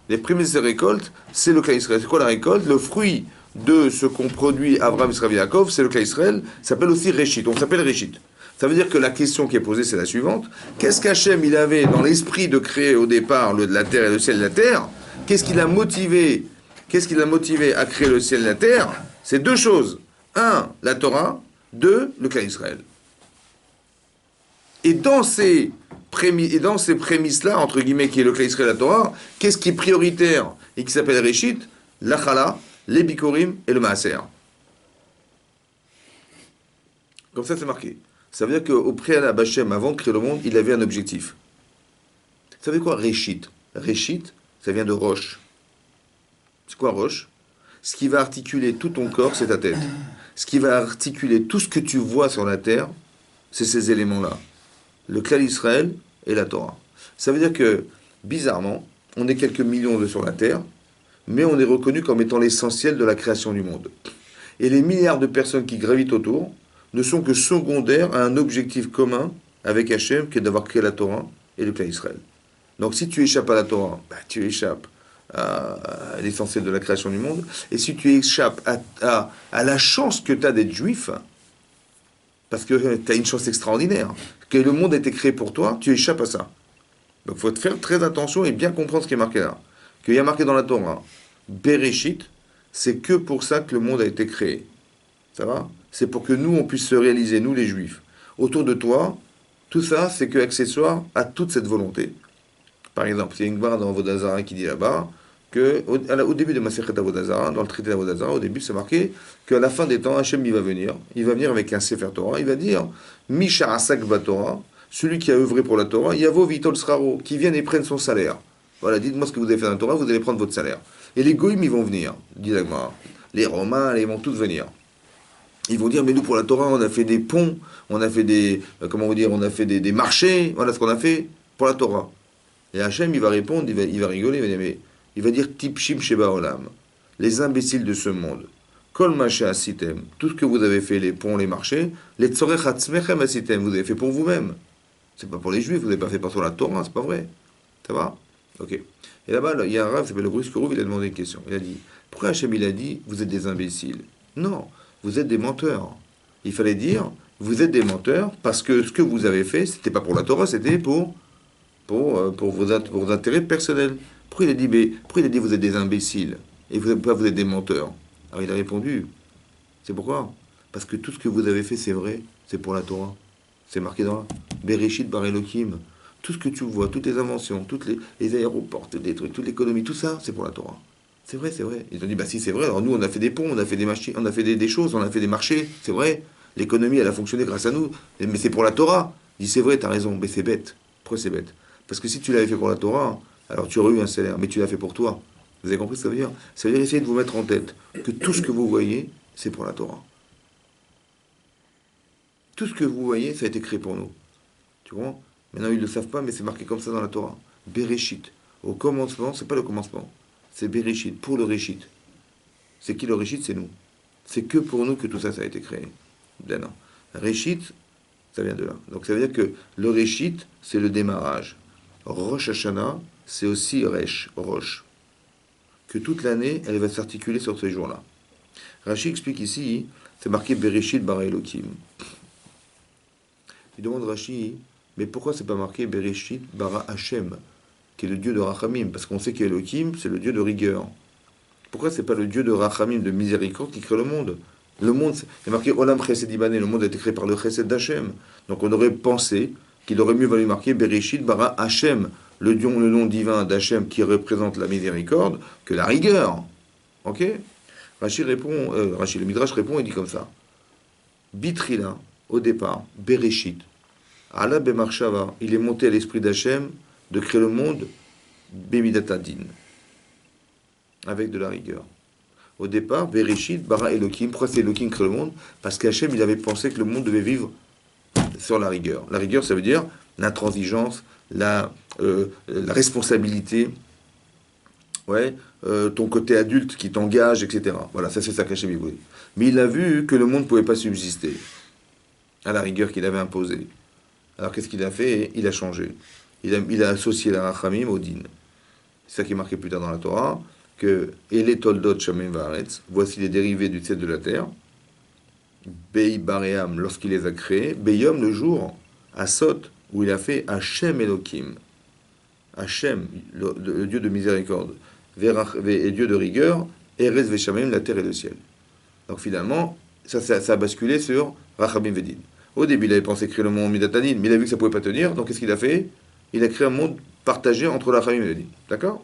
Les prémices de ses récoltes, c'est le clan Israël. C'est quoi la récolte? Le fruit de ce qu'ont produit Abraham, Israël et Yaakov, c'est le clan Israël, s'appelle aussi Réchit. On s'appelle Réchit. Ça veut dire que la question qui est posée, c'est la suivante. Qu'est-ce qu'Hachem, il avait dans l'esprit de créer au départ la terre et le ciel et la terre? Qu'est-ce qui l'a motivé à créer le ciel et la terre? C'est deux choses. Un, la Torah. Deux, le clan Israël. Et dans ces prémices-là, entre guillemets, qui est le clan Israël et la Torah, qu'est-ce qui est prioritaire et qui s'appelle Réchit? La chala, les bikurim et le maaser. Comme ça, c'est marqué. Ça veut dire qu'au préalable, Hachem, avant de créer le monde, il avait un objectif. Vous savez quoi, Réchit? Réchit, ça vient de roche. C'est quoi roche? Ce qui va articuler tout ton corps, c'est ta tête. Ce qui va articuler tout ce que tu vois sur la terre, c'est ces éléments-là. Le clan d'Israël et la Torah. Ça veut dire que, bizarrement, on est quelques millions sur la terre, mais on est reconnu comme étant l'essentiel de la création du monde. Et les milliards de personnes qui gravitent autour ne sont que secondaires à un objectif commun avec Hachem, qui est d'avoir créé la Torah et le clan d'Israël. Donc si tu échappes à la Torah, tu échappes à l'essentiel de la création du monde. Et si tu échappes à la chance que tu as d'être juif, Parce que tu as une chance extraordinaire. Que le monde a été créé pour toi, tu échappes à ça. Donc il faut faire très attention et bien comprendre ce qui est marqué là. Qu'il y a marqué dans la Torah, Bereshit, c'est que pour ça que le monde a été créé. Ça va? C'est pour que nous, on puisse se réaliser, nous les juifs. Autour de toi, tout ça, c'est que accessoire à toute cette volonté. Par exemple, il y a une barre dans Vodazara qui dit là-bas que au début de Masechet Avodazara, dans le traité d'Avodazara, au début, c'est marqué qu'à la fin des temps, Hachem, il va venir. Il va venir avec un Sefer Torah. Il va dire Misha Asak Torah, celui qui a œuvré pour la Torah, Yavo Vitol Sraro, qui vienne et prenne son salaire. Voilà, dites-moi ce que vous avez fait dans la Torah, vous allez prendre votre salaire. Et les goïms, ils vont venir, dit l'Agmara. Les Romains, ils vont tous venir. Ils vont dire, mais nous, pour la Torah, on a fait des ponts, on a fait des, comment vous dire, on a fait des marchés, voilà ce qu'on a fait pour la Torah. Et Hachem, il va répondre, il va rigoler, il va dire, mais, il va dire, Tipshim Sheba Olam, les imbéciles de ce monde. Kol Masha Asitem, tout ce que vous avez fait, les ponts, les marchés, les Tzorech Hatzmechem Asitem, vous avez fait pour vous-même. C'est pas pour les Juifs, vous n'avez pas fait pour la Torah, c'est pas vrai. Ça va? Ok. Et là-bas, il y a un rave qui s'appelle le Brice Kourouv, il a demandé une question. Il a dit, pourquoi Hachem, il a dit, vous êtes des imbéciles? Non, vous êtes des menteurs. Il fallait dire, vous êtes des menteurs parce que ce que vous avez fait, c'était pas pour la Torah, c'était pour vos intérêts personnels. Pourquoi il a dit, mais, pourquoi il a dit vous êtes des imbéciles et vous êtes des menteurs? Alors il a répondu, c'est pourquoi? Parce que tout ce que vous avez fait, c'est vrai, c'est pour la Torah. C'est marqué dans la Bereshit Bar Elohim. Tout ce que tu vois, toutes les inventions, toutes les aéroports, tous les trucs, toute l'économie, tout ça, c'est pour la Torah. C'est vrai, c'est vrai. Ils ont dit, bah si c'est vrai, alors nous on a fait des ponts, on a fait des machines, on a fait des choses, on a fait des marchés, c'est vrai. L'économie, elle a fonctionné grâce à nous, mais c'est pour la Torah. Il dit, c'est vrai, t'as raison, mais c'est bête. Pourquoi c'est bête? Parce que si tu l'avais fait pour la Torah, alors tu aurais eu un salaire, mais tu l'as fait pour toi. Vous avez compris ce que ça veut dire? Ça veut dire essayer de vous mettre en tête que tout ce que vous voyez, c'est pour la Torah. Tout ce que vous voyez, ça a été créé pour nous. Tu comprends? Maintenant, ils ne le savent pas, mais c'est marqué comme ça dans la Torah. Bereshit. Au commencement, c'est pas le commencement. C'est Bereshit, pour le Réchit. C'est qui le Réchit? C'est nous. C'est que pour nous que tout ça, ça a été créé. Ben non. Réchit, ça vient de là. Donc ça veut dire que le Réchit, c'est le démarrage. Rosh Hashanah, c'est aussi Resh, Rosh. Que toute l'année, elle va s'articuler sur ces jours-là. Rashi explique ici, c'est marqué Bereshit bara Elohim. Il demande Rashi, mais pourquoi c'est pas marqué Bereshit bara Hashem, qui est le dieu de Rachamim? Parce qu'on sait qu'Elohim, c'est le dieu de rigueur. Pourquoi c'est pas le dieu de Rachamim, de miséricorde, qui crée le monde? Le monde, c'est marqué Olam Chesed Ibané, le monde a été créé par le Chesed d'Hachem. Donc on aurait pensé qu'il aurait mieux valu marquer Bereshit bara Hashem, le nom divin d'Hachem qui représente la miséricorde, que la rigueur. Ok? Rashi répond, le Midrash répond et dit comme ça. Bitrila, au départ, Bereshit, Allah Bemarshava, il est monté à l'esprit d'Hachem de créer le monde Bemidatadin, avec de la rigueur. Au départ, Bereshit, bara Elohim, pourquoi c'est Elohim qui crée le monde? Parce qu'Hachem, il avait pensé que le monde devait vivre sur la rigueur. La rigueur, ça veut dire l'intransigeance, la responsabilité, ouais, ton côté adulte qui t'engage, etc. Voilà, ça c'est ça qu'Hachem voulait. Mais il a vu que le monde ne pouvait pas subsister à la rigueur qu'il avait imposée. Alors qu'est-ce qu'il a fait? Il a changé. Il a associé la Rachamim au Din. C'est ça qui est marqué plus tard dans la Torah, que Ele Toldot Shamim Vaaretz, voici les dérivés du ciel de la terre, Bei Baream, lorsqu'il les a créés, Beyom, le jour, à Sot, où il a fait Hachem Elohim. Hachem, le Dieu de miséricorde, et Dieu de rigueur, Erez Veshamim, la terre et le ciel. Donc finalement, ça a basculé sur Rachamim Vedin. Au début, il avait pensé créer le monde Midatadin, mais il a vu que ça ne pouvait pas tenir, donc qu'est-ce qu'il a fait? Il a créé un monde partagé entre Rachamim et Vedin. D'accord?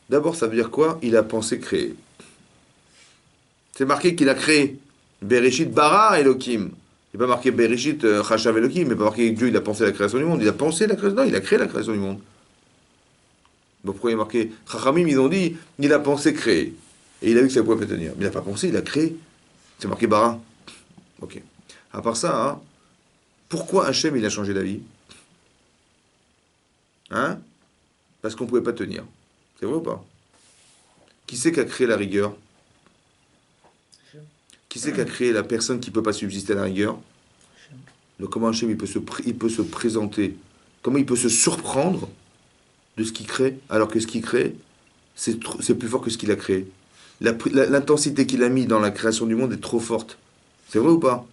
D'abord, ça veut dire quoi? Il a pensé créer. C'est marqué qu'il a créé. Bereshit bara Elohim. Il n'est pas marqué Bereshit Chashav Elohim, il n'est pas marqué que Dieu il a pensé à la création du monde. Il a pensé à la création. Non, il a créé la création du monde. Donc pourquoi il est marqué Chachamim, ils ont dit, il a pensé créer. Et il a vu que ça ne pouvait pas tenir. Mais il n'a pas pensé, il a créé. C'est marqué bara. Ok. À part ça, hein, pourquoi Hachem il a changé d'avis? Hein? Parce qu'on ne pouvait pas tenir. C'est vrai ou pas? Qui c'est qui a créé la rigueur? Qui c'est qui a créé la personne qui ne peut pas subsister à la rigueur? Donc comment Hachem il peut se présenter? Comment il peut se surprendre de ce qu'il crée, alors que ce qu'il crée, c'est plus fort que ce qu'il a créé? L'intensité qu'il a mis dans la création du monde est trop forte. C'est vrai ou pas?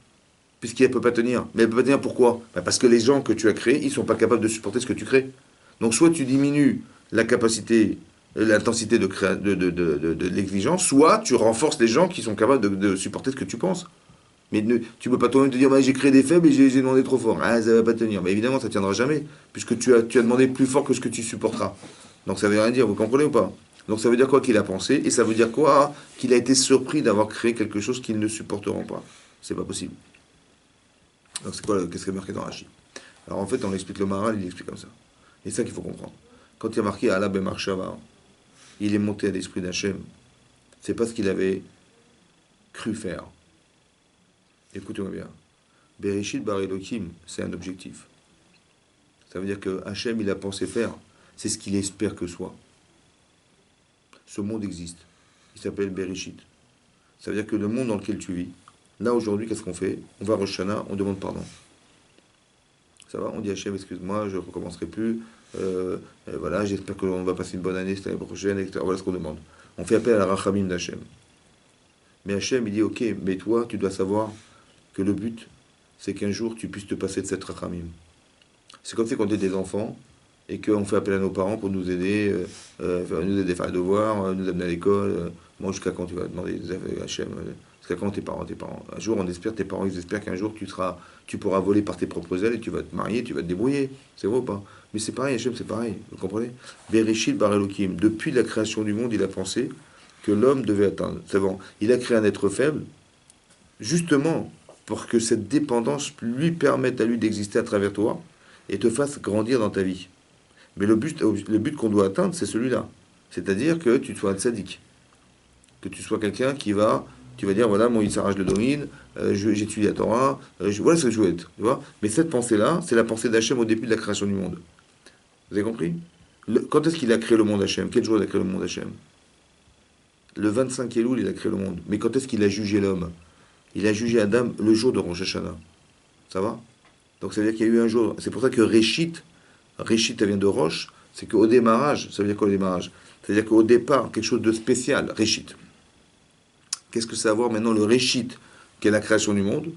puisqu'elle ne peut pas tenir. Mais elle ne peut pas tenir pourquoi? Bah, parce que les gens que tu as créés, ils ne sont pas capables de supporter ce que tu crées. Donc soit tu diminues la capacité, l'intensité de l'exigence, soit tu renforces les gens qui sont capables de supporter ce que tu penses. Mais tu ne peux pas toi-même te dire, bah, j'ai créé des faibles et j'ai demandé trop fort. Ah, ça ne va pas tenir. Mais évidemment, ça ne tiendra jamais, puisque tu as demandé plus fort que ce que tu supporteras. Donc ça ne veut rien dire, vous comprenez ou pas? Donc ça veut dire quoi qu'il a pensé, et ça veut dire quoi? Qu'il a été surpris d'avoir créé quelque chose qu'ils ne supporteront pas. C'est pas possible. Donc c'est quoi, qu'est-ce qui est marqué dans Rashi? Alors en fait, on explique le Maharal, il explique comme ça. Et c'est ça qu'il faut comprendre. Quand il y a marqué Allah ben Marshava, il est monté à l'esprit d'Hachem. C'est pas ce qu'il avait cru faire. Écoutez-moi bien. Bereshit bar Elohim, c'est un objectif. Ça veut dire que Hachem, il a pensé faire. C'est ce qu'il espère que soit. Ce monde existe. Il s'appelle Bereshit. Ça veut dire que le monde dans lequel tu vis, là aujourd'hui, qu'est-ce qu'on fait? On va à Rosh Hashanah, on demande pardon. Ça va? On dit Hachem, excuse-moi, je ne recommencerai plus. Voilà, j'espère qu'on va passer une bonne année cette année prochaine, etc. Voilà ce qu'on demande. On fait appel à la Rachamim d'Hachem. Mais Hachem, il dit, ok, mais toi, tu dois savoir que le but, c'est qu'un jour, tu puisses te passer de cette Rachamim. C'est comme si quand on est des enfants, et qu'on fait appel à nos parents pour nous aider à faire les devoirs, nous amener à l'école. Moi, jusqu'à quand tu vas demander des affaires à Hachem? Jusqu'à quand tes parents? Un jour, on espère, tes parents, ils espèrent qu'un jour, tu pourras voler par tes propres ailes et tu vas te marier, tu vas te débrouiller. C'est vrai ou pas? Mais c'est pareil, Hachem, c'est pareil. Vous comprenez? Bereshit bar Elohim. Depuis la création du monde, il a pensé que l'homme devait atteindre. C'est bon. Il a créé un être faible, justement, pour que cette dépendance lui permette à lui d'exister à travers toi et te fasse grandir dans ta vie. Mais le but qu'on doit atteindre, c'est celui-là. C'est-à-dire que tu sois un tzaddik. Que tu sois quelqu'un tu vas dire, voilà, moi, il s'arrache le domine, j'étudie la Torah, voilà ce que je veux être. Tu vois. Mais cette pensée-là, c'est la pensée d'Hachem au début de la création du monde. Vous avez compris? Quand est-ce qu'il a créé le monde Hachem? Quel jour il a créé le monde Hachem? Le 25 Elul, il a créé le monde. Mais quand est-ce qu'il a jugé l'homme? Il a jugé Adam le jour de Rosh Hashanah. Ça va? Donc ça veut dire qu'il y a eu un jour. C'est pour ça que Réchit, ça vient de Roche, c'est qu'au démarrage, ça veut dire quoi au démarrage? C'est-à-dire qu'au départ, quelque chose de spécial, Réchit. Qu'est-ce que ça a à voir maintenant le Réchit, qui est la création du monde,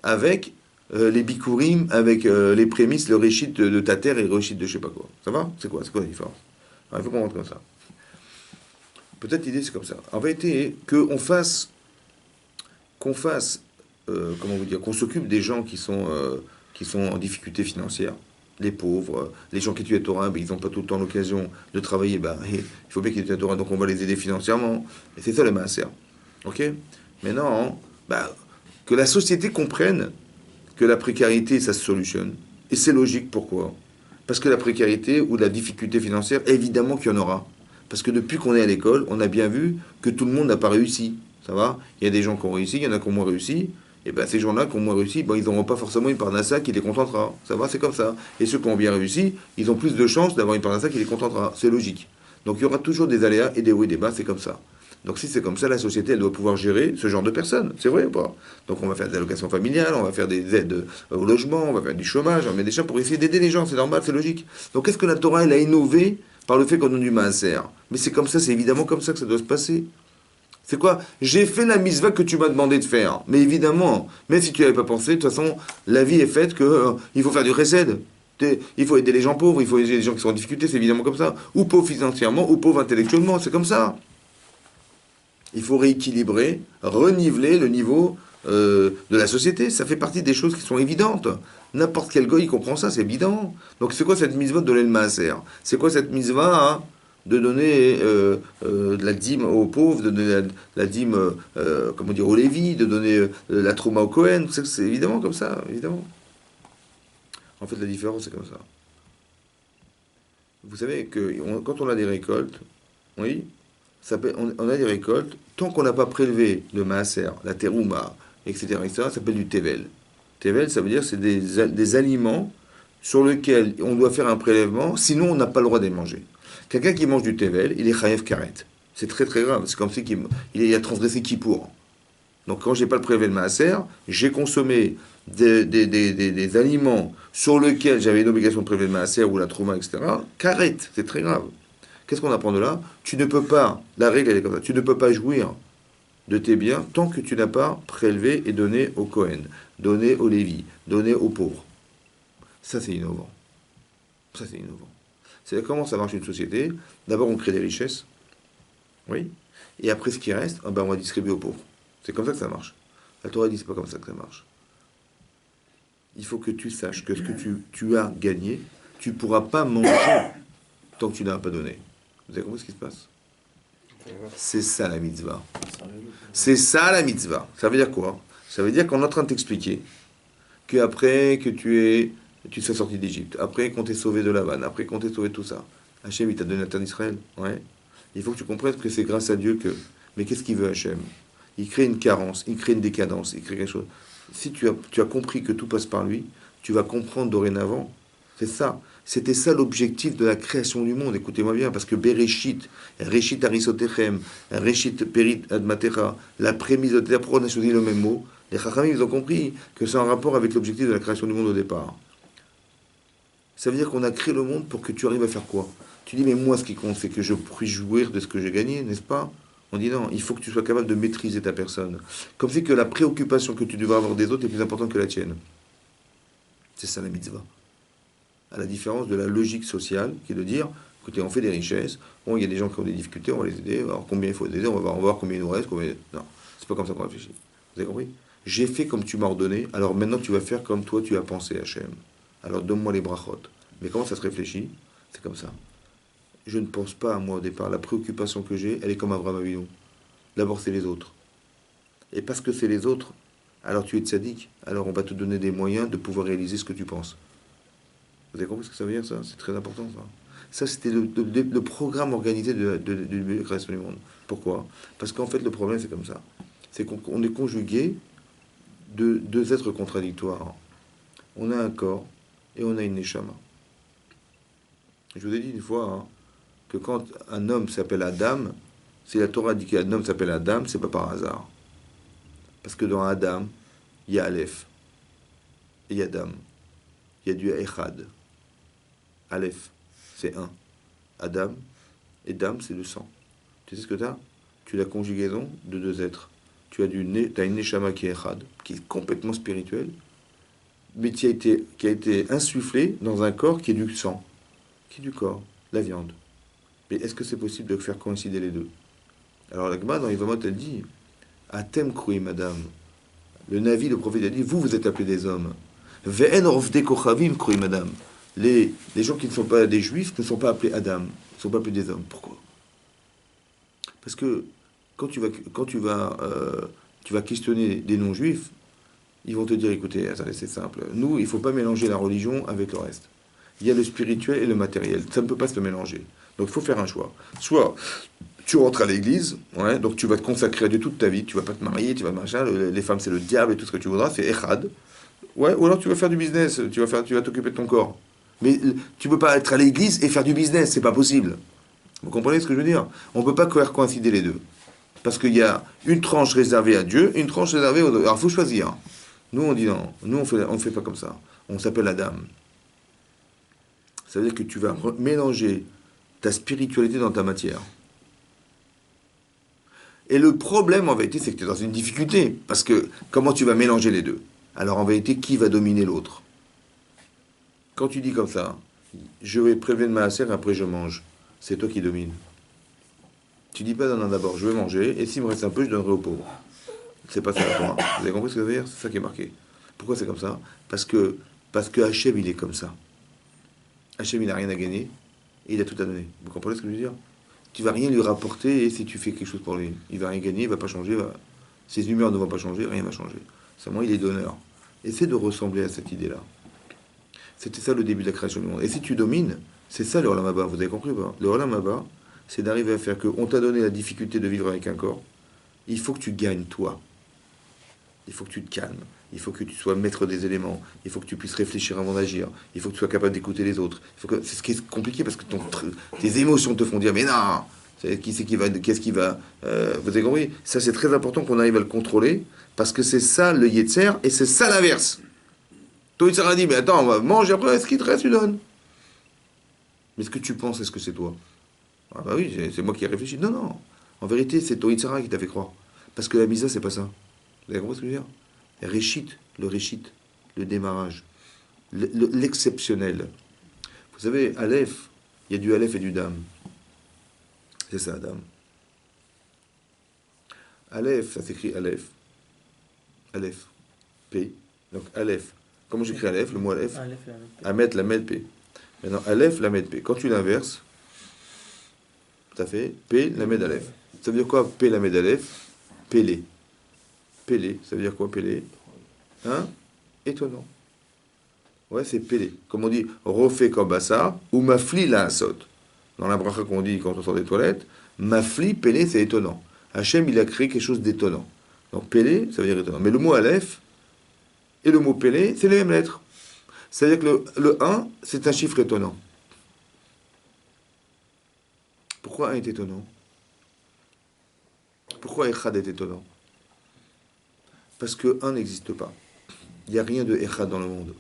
avec les Bikurim, avec les prémices, le Réchit de ta terre et le Réchit de je sais pas quoi. Ça va? C'est quoi la différence? Alors, il faut qu'on rentre comme ça. Peut-être l'idée c'est comme ça. En vérité, qu'on fasse, comment vous dire, qu'on s'occupe des gens qui sont en difficulté financière. Les pauvres, les gens qui étudient la Torah, ben, ils n'ont pas tout le temps l'occasion de travailler, ben, il faut bien qu'ils étudient la Torah, donc on va les aider financièrement. Et c'est ça le maaser. Ok? Maintenant, ben, que la société comprenne que la précarité, ça se solutionne. Et c'est logique, pourquoi? Parce que la précarité ou la difficulté financière, évidemment qu'il y en aura. Parce que depuis qu'on est à l'école, on a bien vu que tout le monde n'a pas réussi. Ça va? Il y a des gens qui ont réussi, il y en a qui ont moins réussi. Et bien ces gens-là qui ont moins réussi, ben, ils n'auront pas forcément une parnassa qui les contentera. Ça va, c'est comme ça. Et ceux qui ont bien réussi, ils ont plus de chances d'avoir une parnassa qui les contentera. C'est logique. Donc il y aura toujours des aléas et des hauts et des bas, c'est comme ça. Donc si c'est comme ça, la société, elle doit pouvoir gérer ce genre de personnes. C'est vrai ou pas? Donc on va faire des allocations familiales, on va faire des aides au logement, on va faire du chômage, on va mettre des choses pour essayer d'aider les gens, c'est normal, c'est logique. Donc est-ce que la Torah, elle a innové par le fait qu'on donne du maaser? Mais c'est comme ça, c'est évidemment comme ça que ça doit se passer. C'est quoi? J'ai fait la mitzvah que tu m'as demandé de faire. Mais évidemment, même si tu n'avais pas pensé, de toute façon, la vie est faite que il faut faire du recède. Il faut aider les gens pauvres, il faut aider les gens qui sont en difficulté, c'est évidemment comme ça. Ou pauvres financièrement, ou pauvres intellectuellement, c'est comme ça. Il faut rééquilibrer, reniveler le niveau de la société. Ça fait partie des choses qui sont évidentes. N'importe quel goy, il comprend ça, c'est évident. Donc c'est quoi cette mitzvah de donner le maaser? C'est quoi cette mitzvah de donner de la dîme aux pauvres, de donner la dîme comment dire, aux Lévis, de donner la trouma au Cohen? C'est évidemment comme ça, évidemment. En fait, la différence, c'est comme ça. Vous savez que quand on a des récoltes, oui, on a des récoltes, tant qu'on n'a pas prélevé le maaser, la terouma, etc., ça s'appelle du tevel. Tevel, ça veut dire que c'est des aliments sur lesquels on doit faire un prélèvement, sinon on n'a pas le droit de les manger. Quelqu'un qui mange du tevel, il est chayev karet. C'est très très grave, c'est comme si il a transgressé Kippour. Donc quand j'ai pas le prélevé de maaser, j'ai consommé des aliments sur lesquels j'avais une obligation de prélever de maaser ou la trouma, etc. Karet, c'est très grave. Qu'est-ce qu'on apprend de là? Tu ne peux pas, la règle elle est comme ça, tu ne peux pas jouir de tes biens tant que tu n'as pas prélevé et donné au Cohen, donné au Lévi, donné aux pauvres. Ça, c'est innovant. Ça, c'est innovant. C'est comment ça marche une société. D'abord, on crée des richesses. Oui. Et après, ce qui reste, on va distribuer aux pauvres. C'est comme ça que ça marche. La Torah dit, c'est pas comme ça que ça marche. Il faut que tu saches que ce que tu as gagné, tu ne pourras pas manger tant que tu n'as pas donné. Vous avez compris ce qui se passe? C'est ça la mitzvah. C'est ça la mitzvah. Ça veut dire quoi? Ça veut dire qu'on est en train de t'expliquer qu'après que tu sois sorti d'Égypte, après qu'on t'ait sauvé de la vanne, après qu'on t'ait sauvé de tout ça, Hachem, il t'a donné la terre d'Israël. Ouais. Il faut que tu comprennes que c'est grâce à Dieu que... Mais qu'est-ce qu'il veut Hachem? Il crée une carence, il crée une décadence, il crée quelque chose. Si tu as compris que tout passe par lui, tu vas comprendre dorénavant. C'est ça. C'était ça l'objectif de la création du monde. Écoutez-moi bien, parce que Bereshit, Reshit Arisotechem, Reshit Perit Admatera, la prémisse de terre, pourquoi on a choisi le même mot? Les Chachamim, ils ont compris que c'est en rapport avec l'objectif de la création du monde au départ. Ça veut dire qu'on a créé le monde pour que tu arrives à faire quoi? Tu dis, mais moi, ce qui compte, c'est que je puisse jouir de ce que j'ai gagné, n'est-ce pas? On dit non, il faut que tu sois capable de maîtriser ta personne. Comme si que la préoccupation que tu devrais avoir des autres est plus importante que la tienne. C'est ça la mitzvah. À la différence de la logique sociale, qui est de dire, écoutez, on fait des richesses, bon, il y a des gens qui ont des difficultés, on va les aider, alors combien il faut les aider, on va voir combien il nous reste, combien... Non, c'est pas comme ça qu'on réfléchit. Vous avez compris? J'ai fait comme tu m'as ordonné, alors maintenant tu vas faire comme toi tu as pensé, Hachem. Alors donne-moi les brachot. Mais comment ça se réfléchit? C'est comme ça. Je ne pense pas à moi au départ. La préoccupation que j'ai, elle est comme Abraham Avinu. D'abord, c'est les autres. Et parce que c'est les autres, alors tu es tzaddik. Alors on va te donner des moyens de pouvoir réaliser ce que tu penses. Vous avez compris ce que ça veut dire, ça? C'est très important, ça. Ça, c'était le programme organisé de la création du monde. Pourquoi? Parce qu'en fait, le problème, c'est comme ça. C'est qu'on est conjugué de deux êtres contradictoires. On a un corps et on a une neshama. Je vous ai dit une fois que quand un homme s'appelle Adam, si la Torah dit qu'un homme s'appelle Adam, c'est pas par hasard. Parce que dans Adam, il y a Aleph et il y a Dam. Il y a du Echad. Aleph, c'est un. Adam et Dam, c'est le sang. Tu sais ce que tu as? Tu as la conjugaison de deux êtres. Tu as une Neshama qui est Echad, qui est complètement spirituelle, mais qui a été insufflé dans un corps qui est du sang, qui est du corps, la viande. Mais est-ce que c'est possible de faire coïncider les deux? Alors la Gemara dans Yevamot, elle dit, Atem kroui madame. Le Navi, le prophète, a dit, vous êtes appelés des hommes. Ve'en rofde kochavim kroui madame. Les gens qui ne sont pas des juifs ne sont pas appelés Adam, ne sont pas appelés des hommes. Pourquoi? Parce que quand tu vas questionner des non-juifs, ils vont te dire, écoutez, attendez, c'est simple. Nous, il ne faut pas mélanger la religion avec le reste. Il y a le spirituel et le matériel. Ça ne peut pas se mélanger. Donc il faut faire un choix. Soit tu rentres à l'église, ouais, donc tu vas te consacrer à Dieu toute ta vie, tu vas pas te marier, tu vas machin, les femmes c'est le diable et tout ce que tu voudras, c'est Echad. Ouais, ou alors tu vas faire du business, tu vas t'occuper de ton corps. Mais tu peux pas être à l'église et faire du business, c'est pas possible. Vous comprenez ce que je veux dire? On peut pas faire coïncider les deux. Parce qu'il y a une tranche réservée à Dieu, une tranche réservée aux autres. Alors il faut choisir. Nous on dit non, nous on fait pas comme ça. On s'appelle Adam. Ça veut dire que tu vas mélanger ta spiritualité dans ta matière. Et le problème en vérité, c'est que tu es dans une difficulté. Parce que comment tu vas mélanger les deux? Alors en vérité, qui va dominer l'autre? Quand tu dis comme ça, je vais prélever de ma assiette, après je mange. C'est toi qui domines. Tu dis pas non, d'abord, je vais manger, et s'il me reste un peu, je donnerai aux pauvres. C'est pas ça la Torah. Vous avez compris ce que ça veut dire? C'est ça qui est marqué. Pourquoi c'est comme ça? Parce que Hachem, il est comme ça. Hachem, il n'a rien à gagner, et il a tout à donner. Vous comprenez ce que je veux dire? Tu vas rien lui rapporter, et si tu fais quelque chose pour lui, il va rien gagner, il va pas changer, ses humeurs ne vont pas changer, rien va changer. Seulement, il est donneur. Essaie de ressembler à cette idée-là. C'était ça le début de la création du monde. Et si tu domines, c'est ça le Olam Haba. Vous avez compris ou pas? Le Olam Haba, c'est d'arriver à faire que on t'a donné la difficulté de vivre avec un corps. Il faut que tu gagnes toi. Il faut que tu te calmes. Il faut que tu sois maître des éléments. Il faut que tu puisses réfléchir avant d'agir. Il faut que tu sois capable d'écouter les autres. C'est ce qui est compliqué parce que tes émotions te font dire mais non, qu'est-ce qui va vous avez compris? Ça c'est très important qu'on arrive à le contrôler parce que c'est ça le Yetzer et c'est ça l'inverse. Toi, il a dit, mais attends, on va manger après, est-ce qu'il te reste, tu donnes? Mais ce que tu penses, est-ce que c'est toi? Ah bah oui, c'est moi qui ai réfléchi. Non, non. En vérité, c'est Toïtsara qui t'a fait croire. Parce que la misa, c'est pas ça. Vous avez compris ce que je veux dire? Réchit, le démarrage, l'exceptionnel. Vous savez, Aleph, il y a du Aleph et du Dam. C'est ça, Dam. Aleph, ça s'écrit Aleph. Aleph. P. Donc Aleph. Comment j'écris Aleph? Le mot Aleph. Amet, Lamed, P. Maintenant, Aleph, Lamed, P. Quand tu l'inverses, ça fait P, Lamed, Aleph. Ça veut dire quoi, P, Lamed, Aleph? Pélé. Pélé, ça veut dire quoi, Pélé? Hein? Étonnant. Ouais, c'est Pélé. Comme on dit, refait comme Bassar, ou Mafli la saute. Dans la bracha qu'on dit quand on sort des toilettes, Mafli, Pélé, c'est étonnant. Hachem, il a créé quelque chose d'étonnant. Donc Pélé, ça veut dire étonnant. Mais le mot Aleph et le mot Pélé, c'est les mêmes lettres. C'est-à-dire que le 1, c'est un chiffre étonnant. Pourquoi 1 est étonnant? Pourquoi Echad est étonnant? Parce que 1 n'existe pas. Il n'y a rien de Echad dans le monde.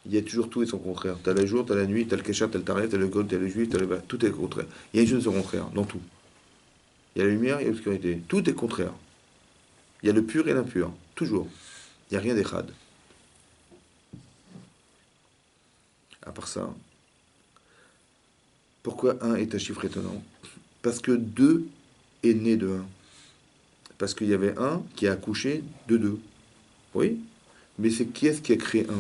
Il y a toujours tout et son contraire. Tu as le jour, tu as la nuit, tu as le Keshat, tu as le Taret, tu as le Gold, tu as le Juif, tout est le contraire. Il y a une chose de son contraire, dans tout. Il y a la lumière, il y a l'obscurité. Tout est contraire. Il y a le pur et l'impur. Toujours. Il n'y a rien d'Echad. À part ça, pourquoi 1 est un chiffre étonnant? Parce que 2 est né de 1. Parce qu'il y avait 1 qui a accouché de 2. Oui? Mais c'est qui est-ce qui a créé 1?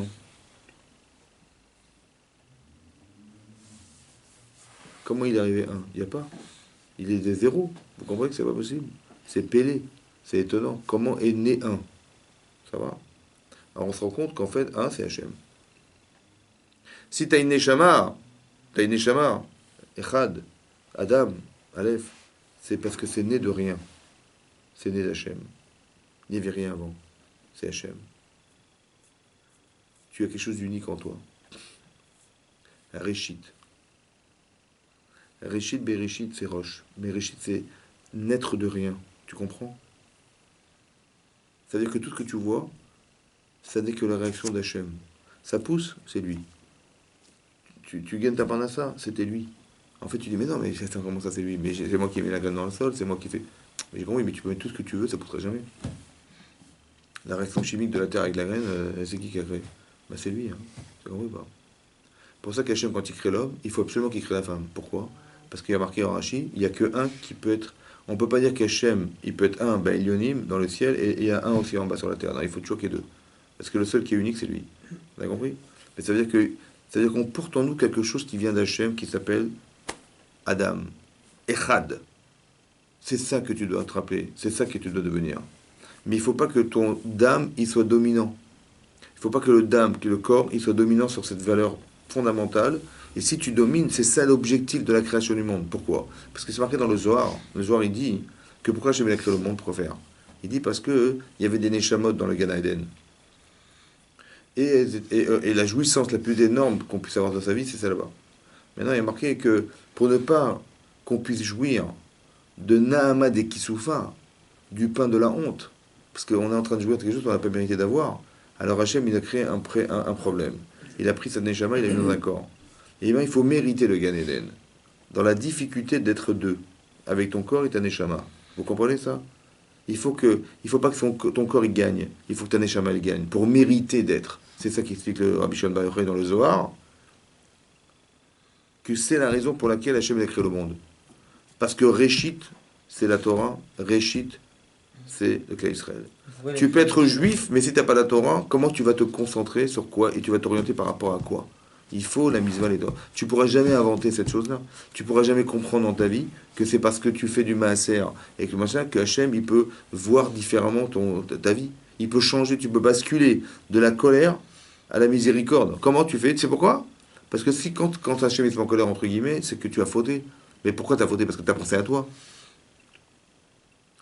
Comment il est arrivé 1? Il n'y a pas. Il est des 0. Vous comprenez que c'est pas possible? C'est Pélé. C'est étonnant. Comment est né 1? Ça va? Alors on se rend compte qu'en fait, 1, c'est Hachem. Si tu as une Neshama, Echad, Adam, Aleph, c'est parce que c'est né de rien. C'est né d'Hachem. Il n'y avait rien avant. C'est Hachem. Tu as quelque chose d'unique en toi. Réchit. Réchit, Bereshit, c'est roche. Mais Réchit, c'est naître de rien. Tu comprends? C'est-à-dire que tout ce que tu vois, ça n'est que la réaction d'Hachem. Ça pousse, c'est lui. Tu gagnes ta parnassa, c'était lui. En fait, tu dis, mais non, mais comment ça, c'est lui? Mais c'est moi qui ai mis la graine dans le sol, c'est moi qui fais. Mais j'ai compris, mais tu peux mettre tout ce que tu veux, ça ne poussera jamais. La réaction chimique de la terre avec la graine, c'est qui a créé? Bah, c'est lui, hein. C'est compris pas? Pour ça qu'Hachem, quand il crée l'homme, il faut absolument qu'il crée la femme. Pourquoi? Parce qu'il y a marqué en Rashi, il n'y a que un qui peut être. On ne peut pas dire qu'Hachem, il peut être un, ben Ilionim, dans le ciel, et il y a un aussi en bas sur la terre. Non, il faut toujours qu'il y ait deux. Parce que le seul qui est unique, c'est lui. Vous avez compris? Mais ça veut dire qu'on porte en nous quelque chose qui vient d'Hachem, qui s'appelle Adam. Echad. C'est ça que tu dois te rappeler. C'est ça que tu dois devenir. Mais il ne faut pas que ton dame, il soit dominant. Il ne faut pas que le corps, il soit dominant sur cette valeur fondamentale. Et si tu domines, c'est ça l'objectif de la création du monde. Pourquoi? Parce que c'est marqué dans le Zohar. Le Zohar, il dit que pourquoi Hachem a créé le monde pour faire? Il dit parce que il y avait des Neshamot dans le Gan Eden. Et la jouissance la plus énorme qu'on puisse avoir dans sa vie, c'est celle-là. Maintenant, il y a marqué que pour ne pas qu'on puisse jouir de Nahama des Kisoufa, du pain de la honte, parce qu'on est en train de jouir de quelque chose qu'on n'a pas mérité d'avoir, alors Hachem, il a créé un problème. Il a pris sa Neshama, il a mis dans un corps. Et bien, il faut mériter le Gan Eden, dans la difficulté d'être deux, avec ton corps et ta Neshama. Vous comprenez ça? Il faut pas que ton corps il gagne, il faut que ta Neshama il gagne, pour mériter d'être. C'est ça qu'explique le Rabbi Shimon Bar Yochai dans le Zohar, que c'est la raison pour laquelle Hachem a créé le monde. Parce que Réchit, c'est la Torah, Réchit, c'est le Klal Israël. Tu peux être juif, mais si tu n'as pas la Torah, comment tu vas te concentrer sur quoi et tu vas t'orienter par rapport à quoi? Il faut la mitzvah les doigts. Tu ne pourras jamais inventer cette chose-là. Tu ne pourras jamais comprendre dans ta vie que c'est parce que tu fais du maaser et que le machin que Hachem il peut voir différemment ta vie. Il peut changer, tu peux basculer de la colère à la miséricorde. Comment tu fais? Tu sais pourquoi? Parce que si quand Hachem est en colère, entre guillemets, c'est que tu as fauté. Mais pourquoi tu as fauté? Parce que tu as pensé à toi.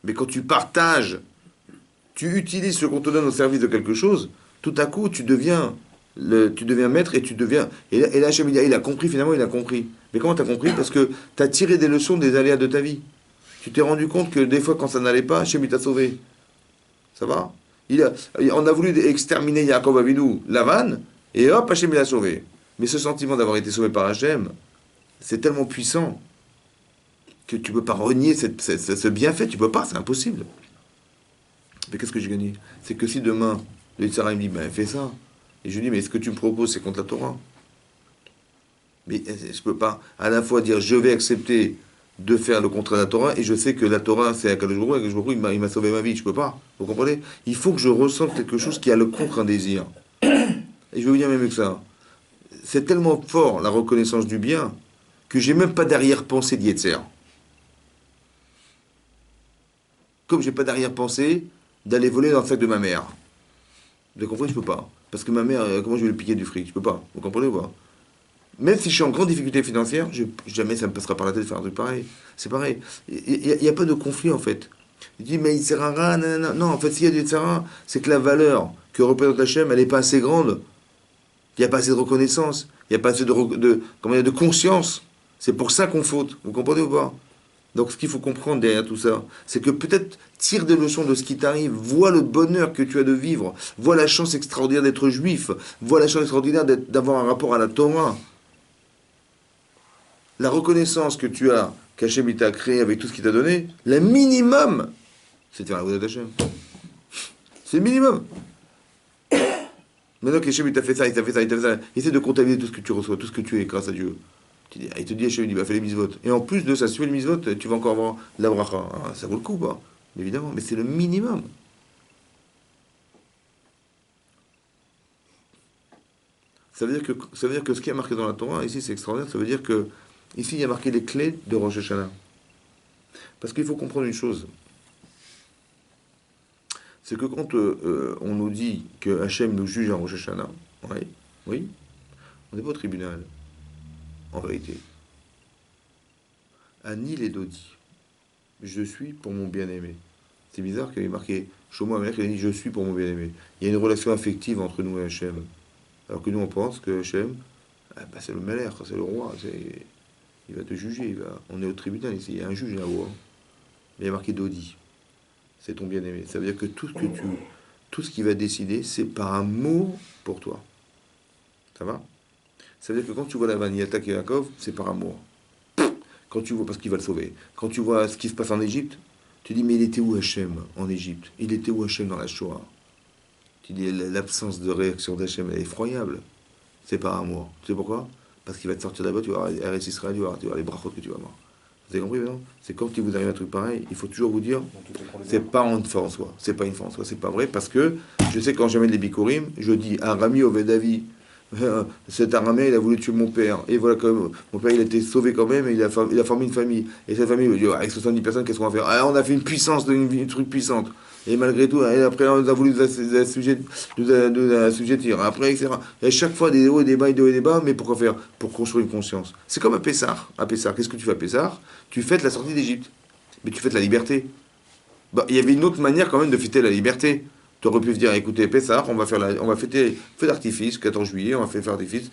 Mais quand tu partages, tu utilises ce qu'on te donne au service de quelque chose, tout à coup, tu deviens maître et tu deviens... Et là Hachem, il a compris, finalement, il a compris. Mais comment tu as compris? Parce que tu as tiré des leçons des aléas de ta vie. Tu t'es rendu compte que des fois, quand ça n'allait pas, Hachem, il t'a sauvé. Ça va? On a voulu exterminer Yaakov Avinu, Lavan, et hop, Hachem, il a sauvé. Mais ce sentiment d'avoir été sauvé par Hachem, c'est tellement puissant que tu ne peux pas renier ce bienfait, tu ne peux pas, c'est impossible. Mais qu'est-ce que j'ai gagné? C'est que si demain, le Yitzhara me dit, ben fais ça, et je lui dis, mais ce que tu me proposes, c'est contre la Torah. Mais je ne peux pas à la fois dire, je vais accepter de faire le contraire de la Torah, et je sais que la Torah, c'est Akadosh Baruch Hu, et Akadosh Baruch Hu, il m'a sauvé ma vie, je ne peux pas. Vous comprenez? Il faut que je ressente quelque chose qui a le contre un désir. Et je vais vous dire même mieux que ça. C'est tellement fort, la reconnaissance du bien, que j'ai même pas d'arrière-pensée d'Yetzer. Comme j'ai pas d'arrière-pensée d'aller voler dans le sac de ma mère. Vous comprenez? Je peux pas. Parce que ma mère, comment je vais lui piquer du fric? Je peux pas. Vous comprenez ou pas? Même si je suis en grande difficulté financière, jamais ça me passera par la tête de faire un truc pareil. C'est pareil. Il n'y a pas de conflit en fait. Il dit, mais il sert à rien, non, en fait, s'il y a du Yitzhara, c'est que la valeur que représente Hachem, elle n'est pas assez grande. Il n'y a pas assez de reconnaissance. Il n'y a pas assez de conscience. C'est pour ça qu'on faute. Vous comprenez ou pas? Donc ce qu'il faut comprendre derrière tout ça, c'est que peut-être tire des leçons de ce qui t'arrive, vois le bonheur que tu as de vivre, vois la chance extraordinaire d'être juif, vois la chance extraordinaire d'avoir un rapport à la Torah. La reconnaissance que tu as, qu'Hachem t'a créé avec tout ce qu'il t'a donné, le minimum, c'est de faire la voix d'Hachem. C'est le minimum. Maintenant qu'Hachem t'a fait ça, il t'a fait ça, il t'a fait ça, essaie de comptabiliser tout ce que tu reçois, tout ce que tu es grâce à Dieu. Il te dit, Hachem, il dit, bah, fais les mitzvot. Et en plus de ça, si tu fais les mitzvot, tu vas encore avoir la bracha. Ah, ça vaut le coup, pas? Évidemment, mais c'est le minimum. Ça veut dire que ce qui est marqué dans la Torah, ici, c'est extraordinaire. Ça veut dire que, ici, il y a marqué les clés de Rosh Hashanah. Parce qu'il faut comprendre une chose. C'est que quand on nous dit que Hachem nous juge en Rosh Hashanah, oui, on n'est pas au tribunal, en vérité. Ani les Dodi. Je suis pour mon bien-aimé. C'est bizarre qu'il y ait marqué Shomo Amelech, il a dit je suis pour mon bien-aimé. Il y a une relation affective entre nous et Hachem. Alors que nous on pense que Hachem, c'est le Melech, c'est le roi, il va te juger, on est au tribunal ici, il y a un juge là-haut. Il y a marqué Dodi. C'est ton bien-aimé. Ça veut dire que tout ce qui va décider, c'est par un mot pour toi. Ça va? Ça veut dire que quand tu vois la vanille attaquer Yaakov, c'est par amour. Quand tu vois, parce qu'il va le sauver. Quand tu vois ce qui se passe en Égypte, tu dis, mais il était où Hachem en Égypte? Il était où Hachem dans la Shoah? Tu dis, l'absence de réaction d'Hachem, elle est effroyable. C'est par amour. Tu sais pourquoi? Parce qu'il va te sortir là-bas, tu vas voir RS Israël, tu vas voir les brachot que tu vas voir. Vous avez compris maintenant? C'est quand il vous arrive un truc pareil, il faut toujours vous dire, c'est pas une fin en soi. C'est pas une fin en soi, c'est pas vrai, parce que je sais quand j'amène les bikurim, je dis, Arami Ovedavi. Cet araméen, il a voulu tuer mon père. Et voilà, comme mon père, il a été sauvé quand même, et il a formé une famille. Et cette famille, avec 70 personnes, qu'est-ce qu'on va faire? Ah, on a fait une puissance, une truc puissante. Et malgré tout, et après, on a voulu nous assujettir. Après, etc. Et à chaque fois, des hauts et des bas, des hauts et des bas, mais pourquoi faire? Pour construire une conscience. C'est comme à Pessah. À Pessah, qu'est-ce que tu fais à Pessah? Tu fêtes la sortie d'Égypte. Mais tu fêtes la liberté. Bah, il y avait une autre manière quand même de fêter la liberté. Tu aurais pu se dire, écoutez, Pessah, on va fêter feu d'artifice, 14 juillet, on va faire feu d'artifice.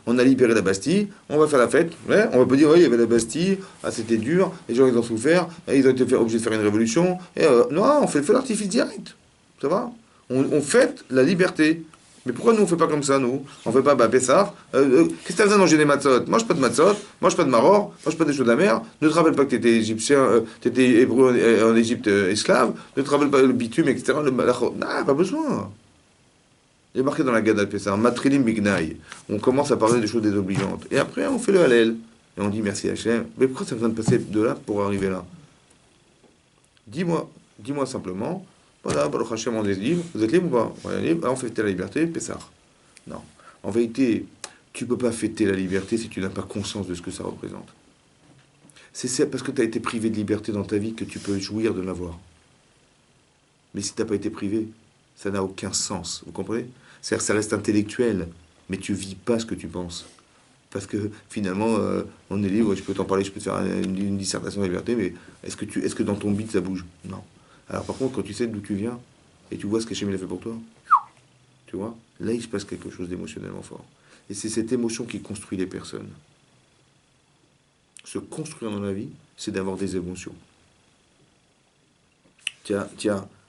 On a libéré la Bastille, on va faire la fête. Ouais, on va pas dire, oui, il y avait la Bastille, ah, c'était dur, les gens ils ont souffert, ils ont été obligés de faire une révolution. Et, non, on fait le feu d'artifice direct. Ça va? On fête la liberté. Mais pourquoi nous on fait pas comme ça, nous? On fait pas, Pessah. Qu'est-ce que t'as besoin de manger des matzot? Mange pas de matzot, mange pas de maror, mange pas des choses de la mer. Ne te rappelle pas que t'étais égyptien, t'étais hébreu en Égypte esclave. Ne te rappelle pas le bitume, etc. Non, pas besoin. Il est marqué dans la Gada de Pessah, Matrilim Bignaï. On commence à parler des choses désobligeantes. Et après, on fait le Hallel. Et on dit merci Hachem. Mais pourquoi ça a besoin de passer de là pour arriver là? Dis-moi simplement. Voilà, Baruch Hashem, on est libre. Vous êtes libre ou pas? On est libre. On fête la liberté, Pessah. Non. En vérité, tu ne peux pas fêter la liberté si tu n'as pas conscience de ce que ça représente. C'est parce que tu as été privé de liberté dans ta vie que tu peux jouir de l'avoir. Mais si tu n'as pas été privé, ça n'a aucun sens. Vous comprenez? C'est-à-dire que ça reste intellectuel, mais tu vis pas ce que tu penses. Parce que finalement, on est libre, je peux t'en parler, je peux te faire une dissertation de liberté, mais est-ce que dans ton bide ça bouge? Non. Alors par contre, quand tu sais d'où tu viens, et tu vois ce qu'Hachem a fait pour toi, tu vois, là il se passe quelque chose d'émotionnellement fort. Et c'est cette émotion qui construit les personnes. Se construire dans la vie, c'est d'avoir des émotions. Tiens,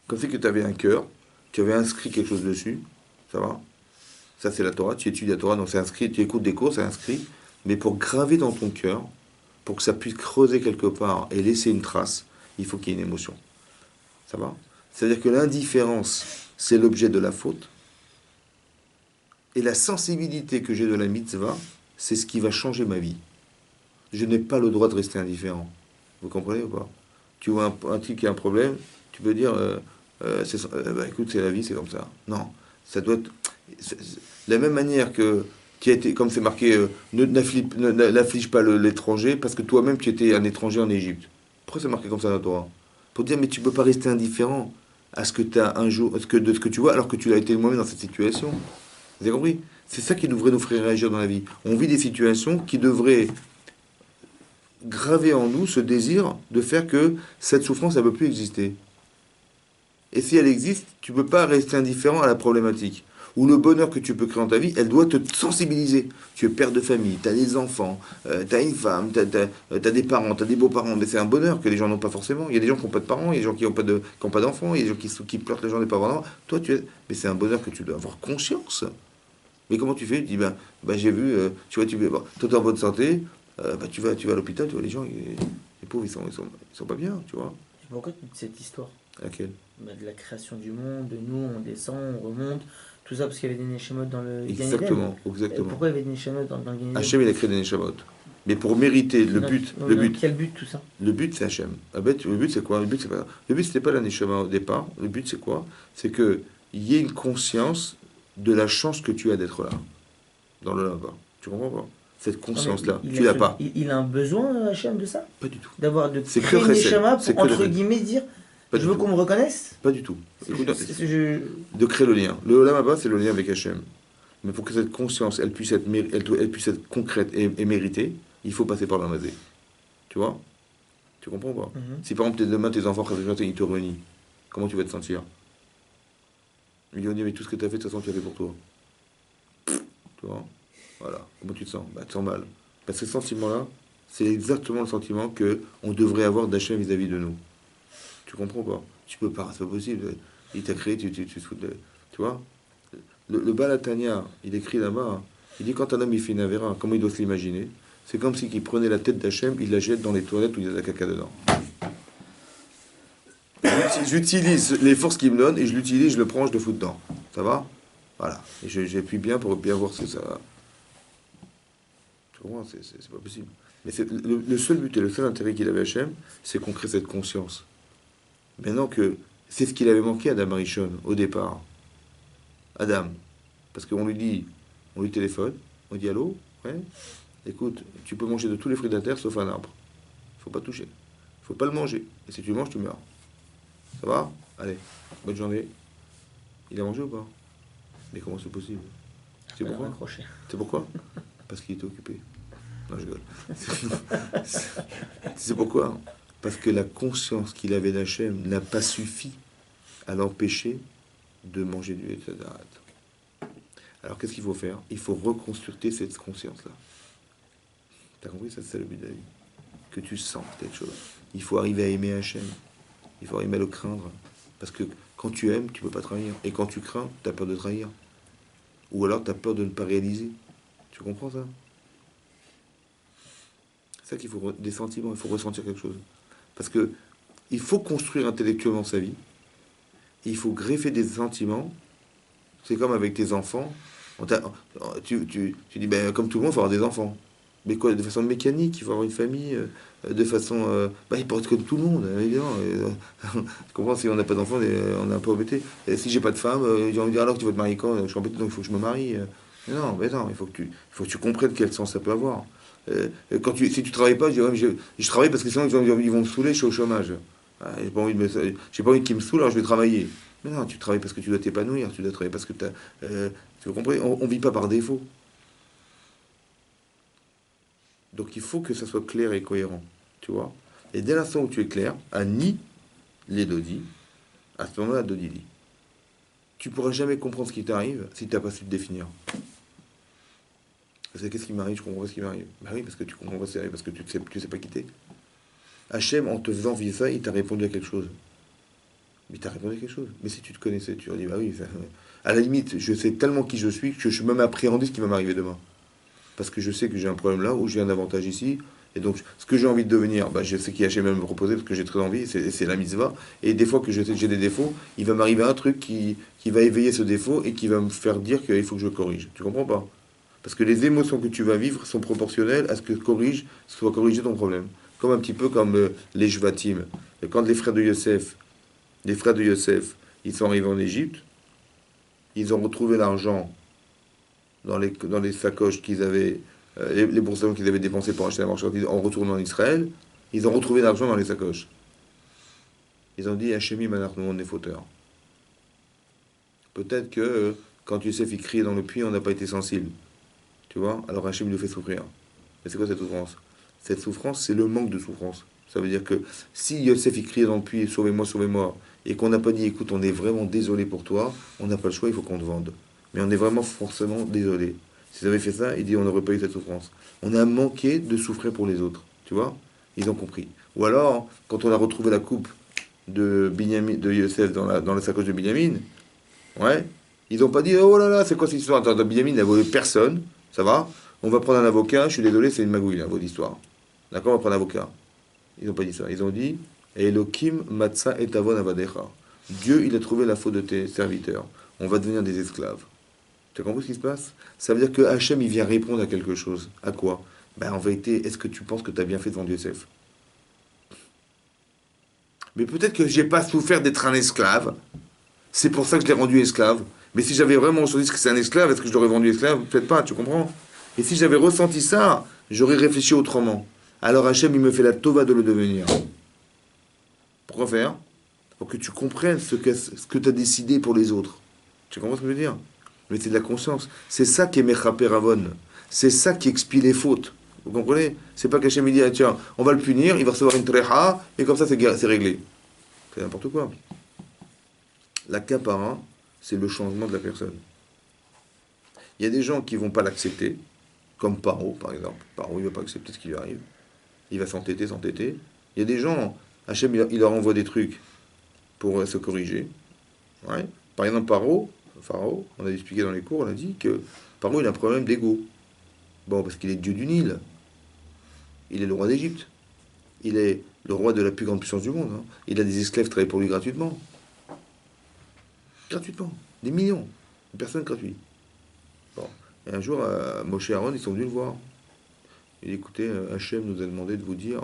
comme c'est que tu avais un cœur, tu avais inscrit quelque chose dessus, ça va? Ça c'est la Torah, tu étudies la Torah, donc c'est inscrit, tu écoutes des cours, c'est inscrit, mais pour graver dans ton cœur, pour que ça puisse creuser quelque part et laisser une trace, il faut qu'il y ait une émotion. Ça va? C'est-à-dire que l'indifférence, c'est l'objet de la faute. Et la sensibilité que j'ai de la mitzvah, c'est ce qui va changer ma vie. Je n'ai pas le droit de rester indifférent. Vous comprenez ou pas? Tu vois un type qui a un problème, tu peux dire, écoute, c'est la vie, c'est comme ça. Non, ça doit être... De la même manière que qui a été, comme c'est marqué, n'afflige pas l'étranger, parce que toi-même tu étais un étranger en Égypte. Pourquoi c'est marqué comme ça dans la Torah? Pour dire, mais tu peux pas rester indifférent à ce que tu as un jour, de ce que tu vois, alors que tu l'as été moi-même dans cette situation. Vous avez compris? C'est ça qui devrait nous faire réagir dans la vie. On vit des situations qui devraient graver en nous ce désir de faire que cette souffrance, elle ne peut plus exister. Et si elle existe, tu ne peux pas rester indifférent à la problématique. Ou le bonheur que tu peux créer dans ta vie, elle doit te sensibiliser. Tu es père de famille, tu as des enfants, tu as une femme, tu as des parents, tu as des beaux-parents. Mais c'est un bonheur que les gens n'ont pas forcément. Il y a des gens qui n'ont pas de parents, il y a des gens qui n'ont pas d'enfants, il y a des gens qui pleurent les gens de ne pas avoir d'enfants. Toi, mais c'est un bonheur que tu dois avoir conscience. Mais comment tu fais? Tu dis, j'ai vu, tu vois, toi, tu es en bonne santé, tu vas à l'hôpital, tu vois, les gens, les pauvres, ils sont pas bien, tu vois. Pourquoi toute cette histoire? Laquelle? De la création du monde, de nous, on descend, on remonte, tout ça parce qu'il y avait des Neshamot dans le Gan Eden. Exactement, exactement. Pourquoi il y avait des Neshamot dans le Gan Eden? Hachem, il a créé des Neshamot. Mais pour mériter le but. Quel but tout ça? Le but, c'est Hachem. Le but, c'est quoi? Le but, c'était pas la Neshama au départ. Le but, c'est quoi? C'est qu'il y ait une conscience de la chance que tu as d'être là, dans le là-bas. Tu comprends pas? Cette conscience-là, tu l'as pas. Il a un besoin, Hachem, de ça? Pas du tout. De créer une Neshama pour, entre guillemets, dire je veux qu'on me reconnaisse? Pas du tout. Écoute, de créer le lien. Le là-bas, c'est le lien avec Hachem. Mais pour que cette conscience, elle puisse être concrète et méritée, il faut passer par la mazé. Tu vois? Tu comprends pas? Si par exemple, demain, tes enfants, ils te renient, comment tu vas te sentir? Ils vont dire, mais tout ce que tu as fait, de toute façon, tu as fait pour toi. Tu vois? Voilà. Comment tu te sens? Tu te sens mal. Parce que ce sentiment-là, c'est exactement le sentiment qu'on devrait avoir d'Hachem vis-à-vis de nous. Tu comprends pas? Tu peux pas, c'est pas possible. Il t'a créé, tu vois? Le Balatania, il écrit là-bas, il dit quand un homme il fait une avéra, comment il doit se l'imaginer? C'est comme si il prenait la tête d'Hachem, il la jette dans les toilettes où il y a de la caca dedans. J'utilise les forces qu'il me donne et je l'utilise, je le prends, je le fous dedans. Ça va? Voilà. Et j'appuie bien pour bien voir ce que ça. Tu comprends? C'est pas possible. Mais le seul but et le seul intérêt qu'il avait Hachem, c'est qu'on crée cette conscience. Maintenant que c'est ce qu'il avait manqué à Adam Arishon au départ. Adam, parce qu'on lui téléphone, on dit allô, ouais, écoute, tu peux manger de tous les fruits de la terre sauf un arbre. Il faut pas toucher, il faut pas le manger. Et si tu le manges, tu meurs. Ça va? Allez, bonne journée. Il a mangé ou pas? Mais comment c'est possible? C'est pourquoi? C'est pourquoi? Parce qu'il était occupé. Non, je rigole. C'est pourquoi? Parce que la conscience qu'il avait d'Hachem n'a pas suffi à l'empêcher de manger du etc. Alors qu'est-ce qu'il faut faire? Il faut reconstruire cette conscience-là. T'as compris? Ça, c'est le but de la vie. Que tu sens quelque chose. Il faut arriver à aimer Hachem. Il faut arriver à le craindre. Parce que quand tu aimes, tu peux pas trahir. Et quand tu crains, tu as peur de trahir. Ou alors tu as peur de ne pas réaliser. Tu comprends ça? C'est ça qu'il faut des sentiments, il faut ressentir quelque chose. Parce que il faut construire intellectuellement sa vie. Il faut greffer des sentiments. C'est comme avec tes enfants. Tu dis, ben, comme tout le monde, il faut avoir des enfants. Mais quoi, de façon mécanique, il faut avoir une famille, de façon... il peut être comme tout le monde, évidemment. Tu comprends, si on n'a pas d'enfants, on est un peu embêté. Et si j'ai pas de femme, ils vont me dire, alors que tu vas te marier quand? Je suis embêté, donc il faut que je me marie. Mais non, il faut que tu comprennes quel sens ça peut avoir. Si tu travailles pas, je dis, ouais, mais je travaille parce que sinon ils vont me saouler, je suis au chômage. J'ai pas envie qu'ils me saoulent, alors je vais travailler. Mais non, tu travailles parce que tu dois t'épanouir, tu dois travailler parce que tu as... tu comprends? On vit pas par défaut. Donc il faut que ça soit clair et cohérent, tu vois. Et dès l'instant où tu es clair, à ni les dodis, à ce moment-là, dodi dit. Tu pourras jamais comprendre ce qui t'arrive si tu n'as pas su te définir. Parce que qu'est-ce qui m'arrive? Je comprends pas ce qui m'arrive. Bah oui, parce que tu comprends pas ce qui m'arrive, parce que tu sais pas quitter. Hachem, en te faisant vivre ça, il t'a répondu à quelque chose. Mais t'as répondu à quelque chose. Mais si tu te connaissais, tu aurais dit, bah oui, à la limite, je sais tellement qui je suis que je suis même appréhendé ce qui va m'arriver demain. Parce que je sais que j'ai un problème là, ou j'ai un avantage ici, Et donc, ce que j'ai envie de devenir, je sais qu'Hachem va me proposer parce que j'ai très envie, c'est la mitzvah. Et des fois que je sais que j'ai des défauts, il va m'arriver un truc qui va éveiller ce défaut et qui va me faire dire qu'il faut que je corrige. Tu comprends pas? Parce que les émotions que tu vas vivre sont proportionnelles à ce que soit corrigé ton problème. Comme un petit peu comme les Shvatim. Et quand les frères de Yosef, ils sont arrivés en Égypte, ils ont retrouvé l'argent dans les sacoches qu'ils avaient, les bourses qu'ils avaient dépensées pour acheter la marchandise en retournant en Israël. Ils ont retrouvé l'argent dans les sacoches. Ils ont dit Hachem Manach, nous on est fauteurs. Peut-être que quand Yosef il criait dans le puits, on n'a pas été sensible. Tu vois? Alors Hachem nous fait souffrir. Mais c'est quoi cette souffrance? Cette souffrance, c'est le manque de souffrance. Ça veut dire que si Yosef il criait dans le puits, sauvez-moi, sauvez-moi, et qu'on n'a pas dit, écoute, on est vraiment désolé pour toi, on n'a pas le choix, il faut qu'on te vende. Mais on est vraiment forcément désolé. S'ils avaient fait ça, il dit, on n'aurait pas eu cette souffrance. On a manqué de souffrir pour les autres. Tu vois? Ils ont compris. Ou alors, quand on a retrouvé la coupe de Yosef dans la sacoche de Binyamin, ouais, ils n'ont pas dit, oh là là, c'est quoi cette histoire? Attends, Binyamin n'a volé personne, ça va? On va prendre un avocat, je suis désolé, c'est une magouille, là, votre histoire. D'accord, on va prendre un avocat. Ils n'ont pas dit ça. Ils ont dit Elohim matza et avon avadecha. Dieu, il a trouvé la faute de tes serviteurs. On va devenir des esclaves. Tu as compris ce qui se passe? Ça veut dire que Hachem, il vient répondre à quelque chose. À quoi? En vérité, est-ce que tu penses que tu as bien fait devant Yosef? Mais peut-être que j'ai pas souffert d'être un esclave. C'est pour ça que je l'ai rendu esclave. Mais si j'avais vraiment ressenti que c'est un esclave, est-ce que je l'aurais rendu esclave? Peut-être pas, tu comprends? Et si j'avais ressenti ça, j'aurais réfléchi autrement. Alors Hachem, il me fait la tova de le devenir. Pourquoi faire? Pour que tu comprennes ce que tu as décidé pour les autres. Tu comprends ce que je veux dire? Mais c'est de la conscience. C'est ça qui est Mechaper Avon. C'est ça qui expie les fautes. Vous comprenez? C'est pas qu'Hachem il dit, ah, tiens, on va le punir, il va recevoir une trecha, et comme ça c'est réglé. C'est n'importe quoi. La kapara, c'est le changement de la personne. Il y a des gens qui vont pas l'accepter, comme Paro par exemple. Paro, il va pas accepter ce qui lui arrive. Il va s'entêter, s'entêter. Il y a des gens, Hachem, il leur envoie des trucs pour se corriger. Ouais. Par exemple, Pharaon, on a expliqué dans les cours, on a dit que Pharaon, il a un problème d'ego. Bon, parce qu'il est Dieu du Nil. Il est le roi d'Égypte. Il est le roi de la plus grande puissance du monde. Hein. Il a des esclaves qui travaillent pour lui gratuitement. Gratuitement. Des millions. Une personne gratuite. Bon. Et un jour, Moshe et Aaron, ils sont venus le voir. Il dit, écoutez, Hachem nous a demandé de vous dire,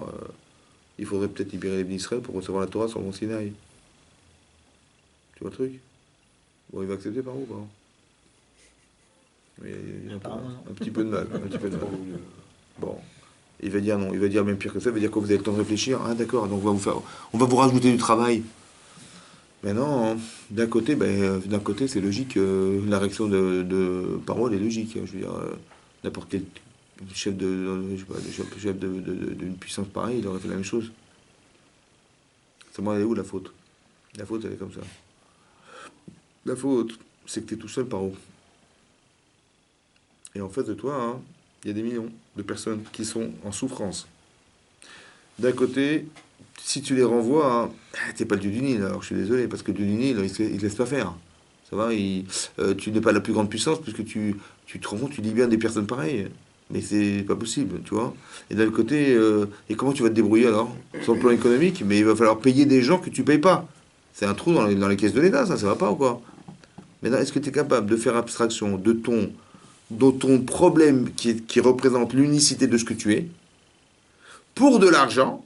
il faudrait peut-être libérer les bénis Israël pour recevoir la Torah sur le mont Sinaï. Tu vois le truc? Bon, il va accepter par où, pas? Mais il y a un petit peu de mal. Un petit peu de mal. Bon. Il va dire non. Il va dire même pire que ça. Il va dire que vous avez le temps de réfléchir. Ah d'accord, donc on va vous rajouter du travail. Mais non, d'un côté, c'est logique. La réaction de parole est logique. Je veux dire, n'importe quel chef d'une puissance pareille, il aurait fait la même chose. Seulement, elle est où la faute? La faute, elle est comme ça. La faute, c'est que tu es tout seul par où? Et en face de toi, hein, il y a des millions de personnes qui sont en souffrance. D'un côté, si tu les renvoies, hein, t'es pas le dieu du Nil. Alors je suis désolé, parce que le dieu du Nil, il te laisse pas faire. Ça va, tu n'es pas la plus grande puissance, puisque tu te rends compte, tu libères des personnes pareilles. Mais c'est pas possible, tu vois. Et d'un côté, et comment tu vas te débrouiller alors? Sur le plan économique, mais il va falloir payer des gens que tu payes pas. C'est un trou dans les caisses de l'État, ça va pas ou quoi? Maintenant, est-ce que tu es capable de faire abstraction de ton problème qui représente l'unicité de ce que tu es, pour de l'argent,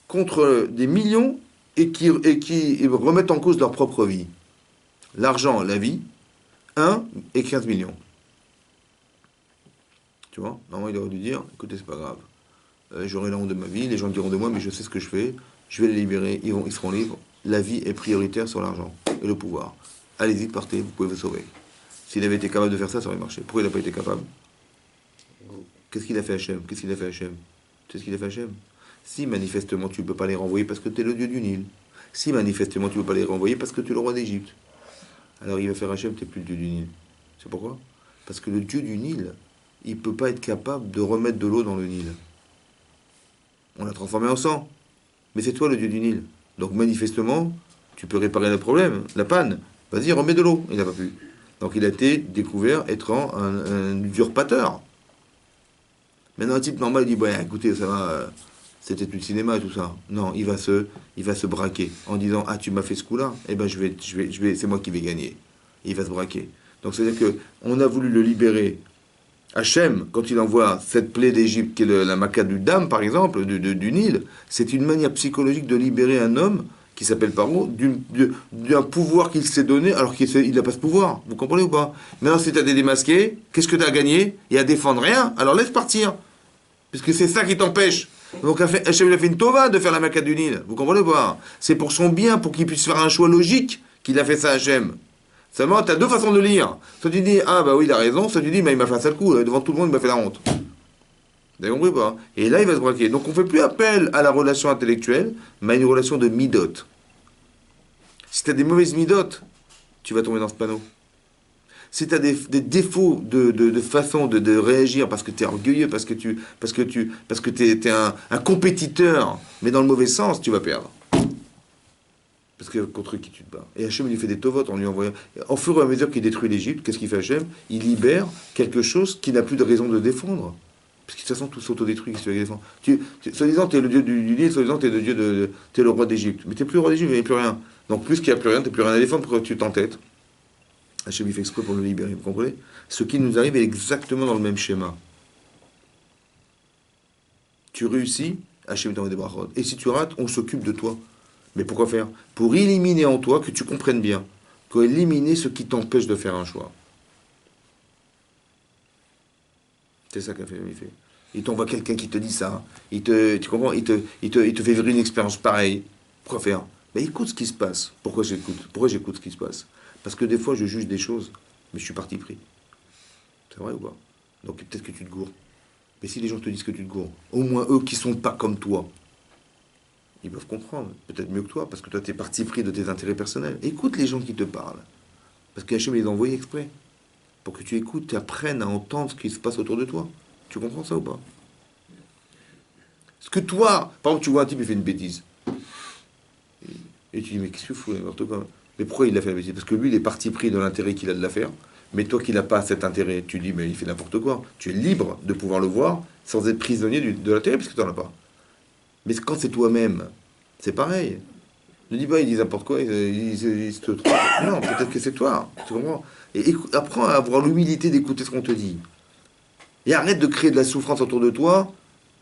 contre des millions, et qui remettent en cause leur propre vie? L'argent, la vie, 1 et 15 millions. Tu vois? Normalement, il aurait dû dire, écoutez, c'est pas grave. J'aurai la honte de ma vie, les gens diront de moi, mais je sais ce que je fais, je vais les libérer, ils seront libres. La vie est prioritaire sur l'argent et le pouvoir. Allez-y, partez, vous pouvez vous sauver. S'il avait été capable de faire ça, ça aurait marché. Pourquoi il n'a pas été capable? Qu'est-ce qu'il a fait Hachem? Tu sais ce qu'il a fait Hachem? Si manifestement tu ne peux pas les renvoyer parce que tu es le dieu du Nil, si manifestement tu ne peux pas les renvoyer parce que tu es le roi d'Égypte, alors il va faire Hachem, tu n'es plus le dieu du Nil. C'est pourquoi? Parce que le dieu du Nil, il ne peut pas être capable de remettre de l'eau dans le Nil. On l'a transformé en sang. Mais c'est toi le dieu du Nil. Donc manifestement, tu peux réparer le problème, la panne. Vas-y, remets de l'eau. Il n'a pas pu. Donc il a été découvert être un usurpateur. Maintenant, un type normal, il dit, ouais, écoutez, ça va, c'était du cinéma et tout ça. Non, il va se braquer en disant, ah, tu m'as fait ce coup-là, eh ben, c'est moi qui vais gagner. Il va se braquer. Donc, c'est-à-dire que on a voulu le libérer. Hachem, quand il envoie cette plaie d'Égypte, qui est la maca du Dam, par exemple, du Nil, c'est une manière psychologique de libérer un homme qui s'appelle Paro, d'un pouvoir qu'il s'est donné alors qu'il n'a pas ce pouvoir. Vous comprenez ou pas? Maintenant, si tu as des démasqués, qu'est-ce que tu as à gagner? Et à défendre rien. Alors laisse partir. Puisque c'est ça qui t'empêche. Donc Hachem, il a fait une tova de faire la maca du Nil. Vous comprenez ou pas? C'est pour son bien, pour qu'il puisse faire un choix logique qu'il a fait ça, Hachem. Seulement, tu as deux façons de lire. Soit tu dis, ah bah oui, il a raison, soit tu dis, mais il m'a fait un sale coup, devant tout le monde, il m'a fait la honte. Vous avez compris ou pas? Et là, il va se braquer. Donc on ne fait plus appel à la relation intellectuelle, mais à une relation de midot. Si tu as des mauvaises midot, tu vas tomber dans ce panneau. Si tu as des défauts de façon de réagir parce que tu es orgueilleux, parce que tu es un compétiteur, mais dans le mauvais sens, tu vas perdre. Parce que contre qui tu te bats. Et Hachem, il lui fait des tovot en lui envoyant. Au fur et à mesure qu'il détruit l'Égypte, qu'est-ce qu'il fait Hachem? Il libère quelque chose qui n'a plus de raison de défendre. Parce que de toute façon, tout s'autodétruit, qu'est-ce que tu vas défendre? Soi-disant, tu es le dieu du Nil, soi-disant, tu es le dieu t'es le roi d'Égypte. Mais tu n'es plus le roi d'Égypte, il n'y a plus rien. Donc, plus qu'il n'y a plus rien, tu n'as plus rien à défendre, pourquoi tu t'entêtes? Hachem, il fait exprès pour le libérer, vous comprenez? Ce qui nous arrive est exactement dans le même schéma. Tu réussis, Hachem t'envoie des brachot. Et si tu rates, on s'occupe de toi. Mais pourquoi faire? Pour éliminer en toi, que tu comprennes bien, pour éliminer ce qui t'empêche de faire un choix. C'est ça qu'a fait il fait. Il t'envoie quelqu'un qui te dit ça. Tu comprends? Il te fait vivre une expérience pareille. Pourquoi faire? Mais écoute ce qui se passe. Pourquoi j'écoute? Pourquoi j'écoute ce qui se passe? Parce que des fois, je juge des choses, mais je suis parti pris. C'est vrai ou pas? Donc peut-être que tu te gourres. Mais si les gens te disent que tu te gourres, au moins eux qui sont pas comme toi, ils peuvent comprendre, peut-être mieux que toi, parce que toi, tu es parti pris de tes intérêts personnels. Écoute les gens qui te parlent. Parce qu'Hachem les a envoyés exprès. Pour que tu écoutes, tu apprennes à entendre ce qui se passe autour de toi. Tu comprends ça ou pas? Ce que toi, par exemple, tu vois un type, il fait une bêtise. Et tu dis, mais qu'est-ce que tu fous, n'importe quoi? Mais pourquoi il a fait la bêtise? Parce que lui, il est parti pris de l'intérêt qu'il a de la faire. Mais toi qui n'as pas cet intérêt, tu dis, mais il fait n'importe quoi. Tu es libre de pouvoir le voir sans être prisonnier de l'intérêt, puisque tu n'en as pas. Mais quand c'est toi-même, c'est pareil. Ne dis pas, il dit n'importe quoi, il se trompe. Non, peut-être que c'est toi. Tu comprends? Et apprends à avoir l'humilité d'écouter ce qu'on te dit. Et arrête de créer de la souffrance autour de toi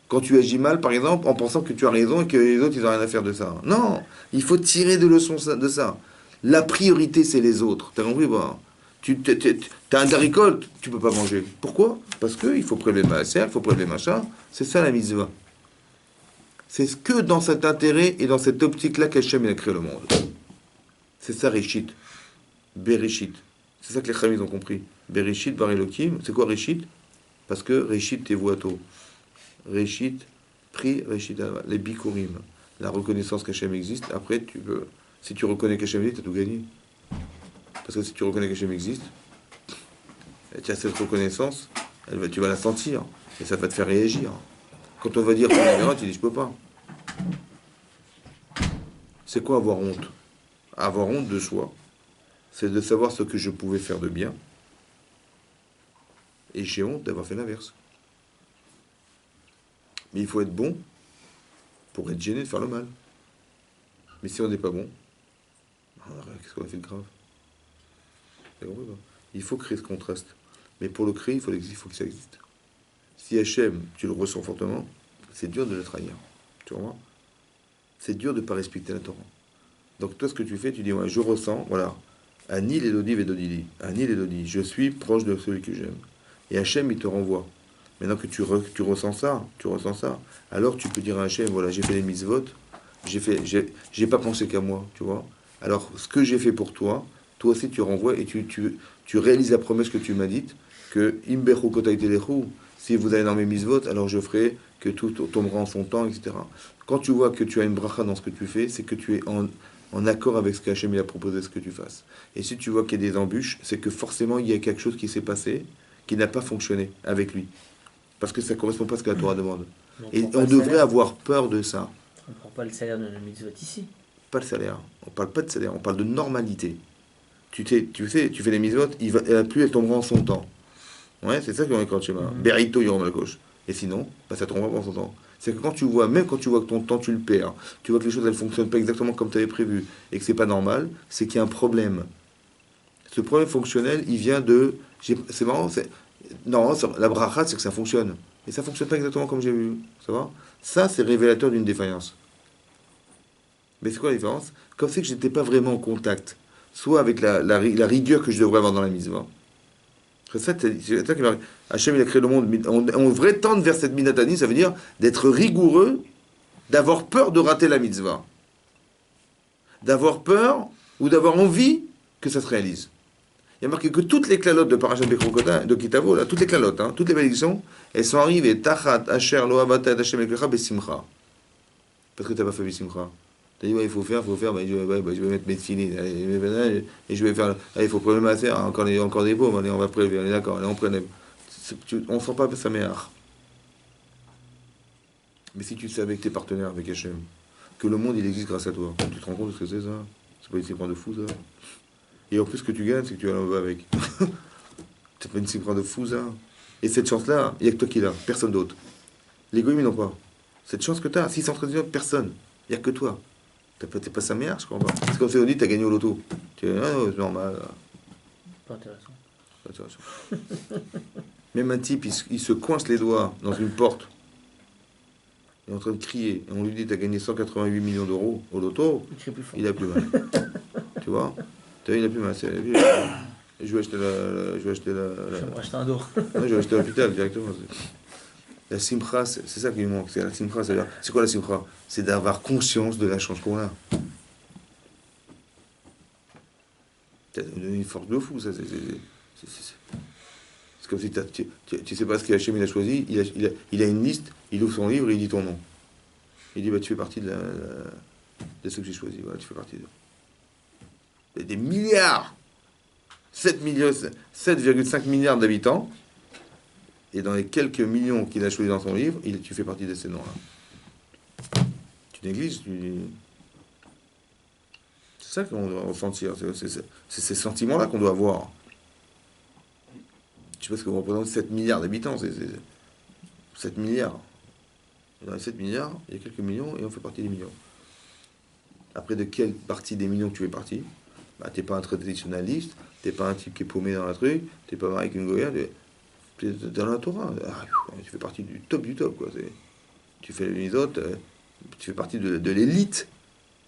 quand tu agis mal, par exemple, en pensant que tu as raison et que les autres, ils n'ont rien à faire de ça. Non, il faut tirer des leçons de ça. La priorité, c'est les autres. T'as compris ou pas? T'as un haricot, tu peux pas manger. Pourquoi? Parce qu'il faut prélever ma serre, il faut prélever machin. C'est ça la mitzvah. C'est que dans cet intérêt et dans cette optique-là qu'Hachem a créé le monde. C'est ça, Réchit. Bereshit. C'est ça que les Chamis ont compris. Bereshit, Bar Elohim. C'est quoi Réchit? Parce que Réchit, t'es voato. Réchit, pri, Réchit, les Bikurim. La reconnaissance qu'Hachem existe. Après, tu peux. Si tu reconnais qu'Hachem existe, tu as tout gagné. Parce que si tu reconnais qu'Hachem existe, tu as cette reconnaissance, tu vas la sentir. Et ça va te faire réagir. Quand on va dire ton numéro, tu dis je peux pas. C'est quoi avoir honte? Avoir honte de soi, c'est de savoir ce que je pouvais faire de bien. Et j'ai honte d'avoir fait l'inverse. Mais il faut être bon pour être gêné de faire le mal. Mais si on n'est pas bon, qu'est-ce qu'on a fait de grave? Il faut créer ce contraste. Mais pour le créer, il faut que ça existe. Si Hachem, tu le ressens fortement, c'est dur de le trahir. Tu vois? C'est dur de ne pas respecter la Torah. Donc toi, ce que tu fais, tu dis, ouais, je ressens, voilà, Anil et Dodi Vedodili. Anil et Dodi, je suis proche de celui que j'aime. Et Hachem, il te renvoie. Maintenant que tu ressens ça, alors tu peux dire à Hachem, voilà, j'ai fait les mitzvot, j'ai pas pensé qu'à moi, tu vois? Alors, ce que j'ai fait pour toi, toi aussi tu renvoies et tu réalises la promesse que tu m'as dite, que Imbechu Kotaitelechu, si vous allez dans mes mitzvot, alors je ferai que tout tombera en son temps, etc. Quand tu vois que tu as une bracha dans ce que tu fais, c'est que tu es en accord avec ce qu'Hachem a proposé ce que tu fasses. Et si tu vois qu'il y a des embûches, c'est que forcément il y a quelque chose qui s'est passé, qui n'a pas fonctionné avec lui. Parce que ça ne correspond pas à ce que la Torah demande. Et on devrait avoir peur de ça. On ne prend pas le salaire de nos mitzvot ici. Pas le salaire. On parle pas de salaire, on parle de normalité. Tu fais les mitzvot, elle tombera en son temps. Ouais, c'est ça qu'on est quand Shema. Berito Yorom Alkosh. Et sinon, bah, ça te renvoie pendant ton temps. C'est que quand tu vois, même quand tu vois que ton temps tu le perds, tu vois que les choses elles fonctionnent pas exactement comme tu avais prévu et que c'est pas normal, c'est qu'il y a un problème. Ce problème fonctionnel, il vient de. C'est marrant, non, la bracha, c'est que ça fonctionne. Et ça fonctionne pas exactement comme j'ai vu. Ça va? Ça, c'est révélateur d'une défaillance. Mais c'est quoi la différence? Comme c'est que j'étais pas vraiment en contact, soit avec la rigueur que je devrais avoir dans la mise. C'est ça, c'est ça qui m'arrive. Hachem, il a créé le monde. On devrait tendre vers cette minatani, ça veut dire d'être rigoureux, d'avoir peur de rater la mitzvah. D'avoir peur ou d'avoir envie que ça se réalise. Il y a marqué que toutes les clalotes de Parashat Bekrokota, de Kitavo, là, toutes les clalotes, hein, toutes les malédictions, elles sont arrivées Tachat, Asher, Lohavata, Hashem Eklecha, Besimcha. Parce que tu n'as pas fait Besimcha. Tu as dit, ouais, il faut faire, bah, je vais mettre mes filets, et je vais faire, allez, il faut prélever ma serre, encore des pauvres, allez, on va prélever, allez, d'accord, allez, on prélève. On ne sent pas sa mère. Mais si tu savais que tu es partenaire avec Hachem, que le monde il existe grâce à toi, tu te rends compte de ce que c'est ça? C'est pas une simple de fou ça. Et en plus, ce que tu gagnes, c'est que tu vas là-bas avec. C'est pas une simple de fou ça. Et cette chance-là, il n'y a que toi qui l'as, personne d'autre. Les goïms, ils n'ont pas. Cette chance que tu as, 639 personnes, il n'y a que toi. T'es pas sa mère, je crois pas. C'est comme si on dit, t'as gagné au loto. Tu dis, ah, c'est normal. Pas intéressant. Pas intéressant. Même un type, il se coince les doigts dans une porte. Il est en train de crier. Et on lui dit, t'as gagné 188 millions d'euros au loto. Il a plus mal. Tu vois? T'as vu, il a plus mal. Je vais acheter Je vais acheter un dos. Je vais acheter l'hôpital directement. La simcha, c'est ça qui lui manque. C'est la simcha, c'est quoi la simcha? C'est d'avoir conscience de la chance qu'on a. T'as donné une force de fou, ça. C'est comme si tu sais pas ce qu'Hachem il a choisi. Il a une liste, il ouvre son livre et il dit ton nom. Il dit, bah, tu fais partie de ceux que j'ai choisis. Voilà, tu fais partie d'eux. Il y a des milliards 7,5 milliards d'habitants. Et dans les quelques millions qu'il a choisis dans son livre, tu fais partie de ces noms-là. Tu négliges. C'est ça qu'on doit ressentir. C'est ces sentiments-là qu'on doit avoir. Je sais pas ce que vous représentez 7 milliards d'habitants. 7 milliards. Et dans les 7 milliards, il y a quelques millions et on fait partie des millions. Après, de quelle partie des millions tu fais partie? Bah, t'es pas un traditionnaliste, t'es pas un type qui est paumé dans la truc, t'es pas marié avec une goya, t'es dans la Torah. Tu fais partie du top, quoi. Tu fais les autres, tu fais partie de l'élite.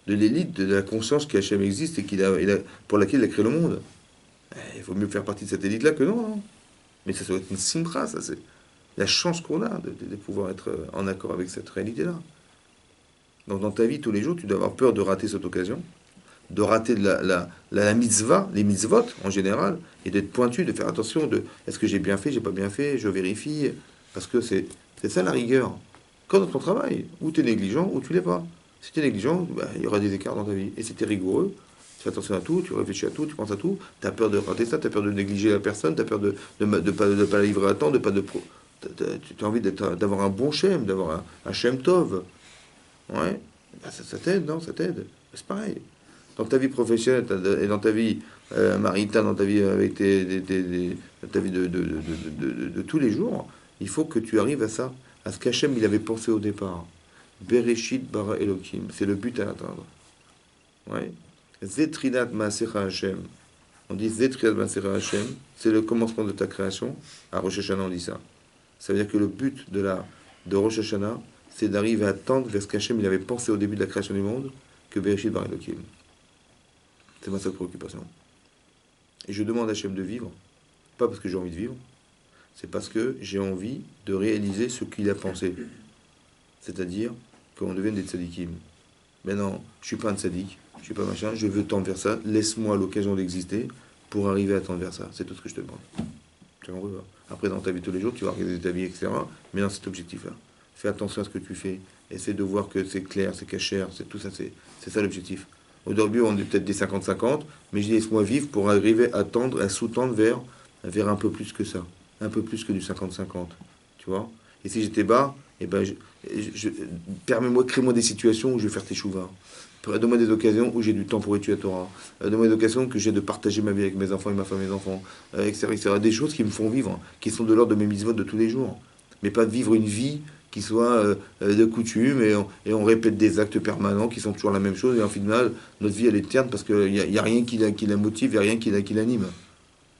De l'élite, de la conscience qu'Hachem existe et pour laquelle il a créé le monde. Il faut mieux faire partie de cette élite-là que non. Hein. Mais ça doit être une simra, ça c'est la chance qu'on a de pouvoir être en accord avec cette réalité-là. Donc dans ta vie, tous les jours, tu dois avoir peur de rater cette occasion, de rater la mitzvah, les mitzvot en général, et d'être pointu, de faire attention de est-ce que j'ai bien fait, j'ai pas bien fait, je vérifie, parce que c'est ça la rigueur. Quand dans ton travail, ou tu es négligent, ou tu l'es pas. Si tu es négligent, bah, il y aura des écarts dans ta vie. Et si tu es rigoureux, tu fais attention à tout, tu réfléchis à tout, tu penses à tout, tu as peur de rater ça, tu as peur de négliger la personne, tu as peur de pas la livrer à temps, tu as envie d'avoir un bon shem, d'avoir un shem tov. Ouais, bah, ça t'aide, non? Ça t'aide. C'est pareil. Dans ta vie professionnelle et dans ta vie maritale, dans ta vie avec ta vie de tous les jours, il faut que tu arrives à ça, à ce qu'Hachem il avait pensé au départ. Bereshit bara Elohim, c'est le but à atteindre. Ouais. Zetrinat Maasecha Hashem. On dit Zetrinat Maasecha Hashem, c'est le commencement de ta création. À Rosh Hashanah, on dit ça. Ça veut dire que le but de Rosh Hashanah, c'est d'arriver à tendre vers ce qu'Hachem il avait pensé au début de la création du monde, que Bereshit bara Elohim. C'est ma seule préoccupation. Et je demande à Hachem de vivre, pas parce que j'ai envie de vivre, c'est parce que j'ai envie de réaliser ce qu'il a pensé. C'est-à-dire qu'on devienne des tzadikim. Mais non, je suis pas un tzadik, je suis pas machin, je veux tendre vers ça, laisse-moi l'occasion d'exister pour arriver à tendre vers ça. C'est tout ce que je te demande. Tu vois, après, dans ta vie tous les jours, tu vas regarder ta vie, etc. Mais dans cet objectif-là, fais attention à ce que tu fais, essaie de voir que c'est clair, c'est cachère, c'est tout ça, c'est ça l'objectif. Au début, on est peut-être des 50-50, mais je dis laisse-moi vivre pour arriver à tendre, à sous-tendre vers un peu plus que ça, un peu plus que du 50-50. Tu vois? Et si j'étais bas, eh ben, permets-moi, crée-moi des situations où je vais faire tes chouvas. Donne-moi des occasions où j'ai du temps pour étudier la Torah. Donne-moi des occasions que j'ai de partager ma vie avec mes enfants et ma femme et mes enfants, etc., etc. Des choses qui me font vivre, qui sont de l'ordre de mes mitzvot de tous les jours. mais pas de vivre une vie qui soit de coutume et on répète des actes permanents qui sont toujours la même chose et en final notre vie elle est terne parce qu'il y a rien qui la motive, il n'y a rien qui l'anime.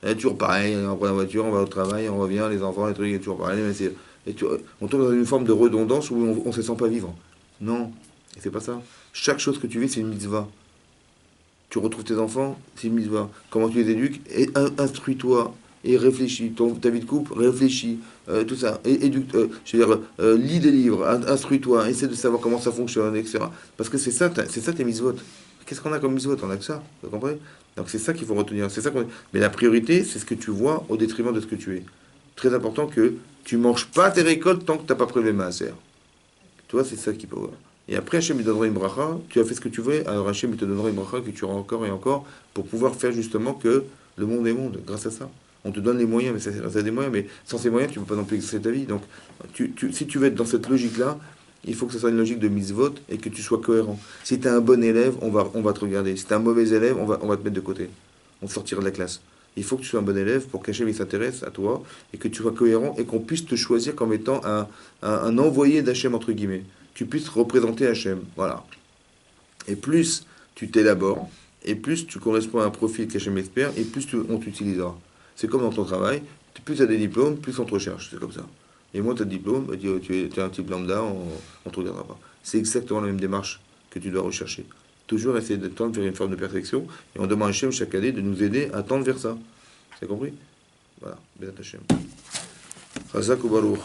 Elle est toujours pareil, on prend la voiture, on va au travail, on revient, les enfants, les trucs, c'est toujours pareil, mais on tombe dans une forme de redondance où on ne se sent pas vivre. Non, et c'est pas ça. Chaque chose que tu vis, c'est une mitzvah. Tu retrouves tes enfants, c'est une mitzvah. Comment tu les éduques? Et instruis-toi et réfléchis. Ta vie de couple, réfléchis. Tout ça. Je veux dire, lis des livres, instruis-toi, essaie de savoir comment ça fonctionne, etc. Parce que c'est ça tes mitzvot. Qu'est-ce qu'on a comme mitzvot? On a que ça. Vous comprenez? Donc c'est ça qu'il faut retenir. Mais la priorité, c'est ce que tu vois au détriment de ce que tu es. Très important que tu manges pas tes récoltes tant que tu n'as pas prélevé maaser. Tu vois, c'est ça qu'il faut voir. Et après, Hachem il donnera une bracha, tu as fait ce que tu veux, alors Hachem il te donnera une bracha que tu auras encore et encore pour pouvoir faire justement que le monde est monde, grâce à ça. On te donne les moyens, mais ça des moyens, mais sans ces moyens, tu ne peux pas non plus exercer ta vie. Donc, si tu veux être dans cette logique-là, il faut que ce soit une logique de mitzvot et que tu sois cohérent. Si tu es un bon élève, on va te regarder. Si tu es un mauvais élève, on va te mettre de côté. On te sortira de la classe. Il faut que tu sois un bon élève pour qu'Hachem il s'intéresse à toi et que tu sois cohérent et qu'on puisse te choisir comme étant un envoyé d'Hachem, entre guillemets. Tu puisses représenter Hachem. Voilà. Et plus tu t'élabores, et plus tu corresponds à un profil qu'Hachem espère, et plus on t'utilisera. C'est comme dans ton travail. Plus tu as des diplômes, plus on te recherche. C'est comme ça. Et moins tu as de diplôme, tu es un type lambda, on ne te regardera pas. C'est exactement la même démarche que tu dois rechercher. Toujours essayer de tendre vers une forme de perfection. Et on demande à Hachem chaque année de nous aider à tendre vers ça. Tu as compris? Voilà. Bézat Hachem. Chazak ou Baruch.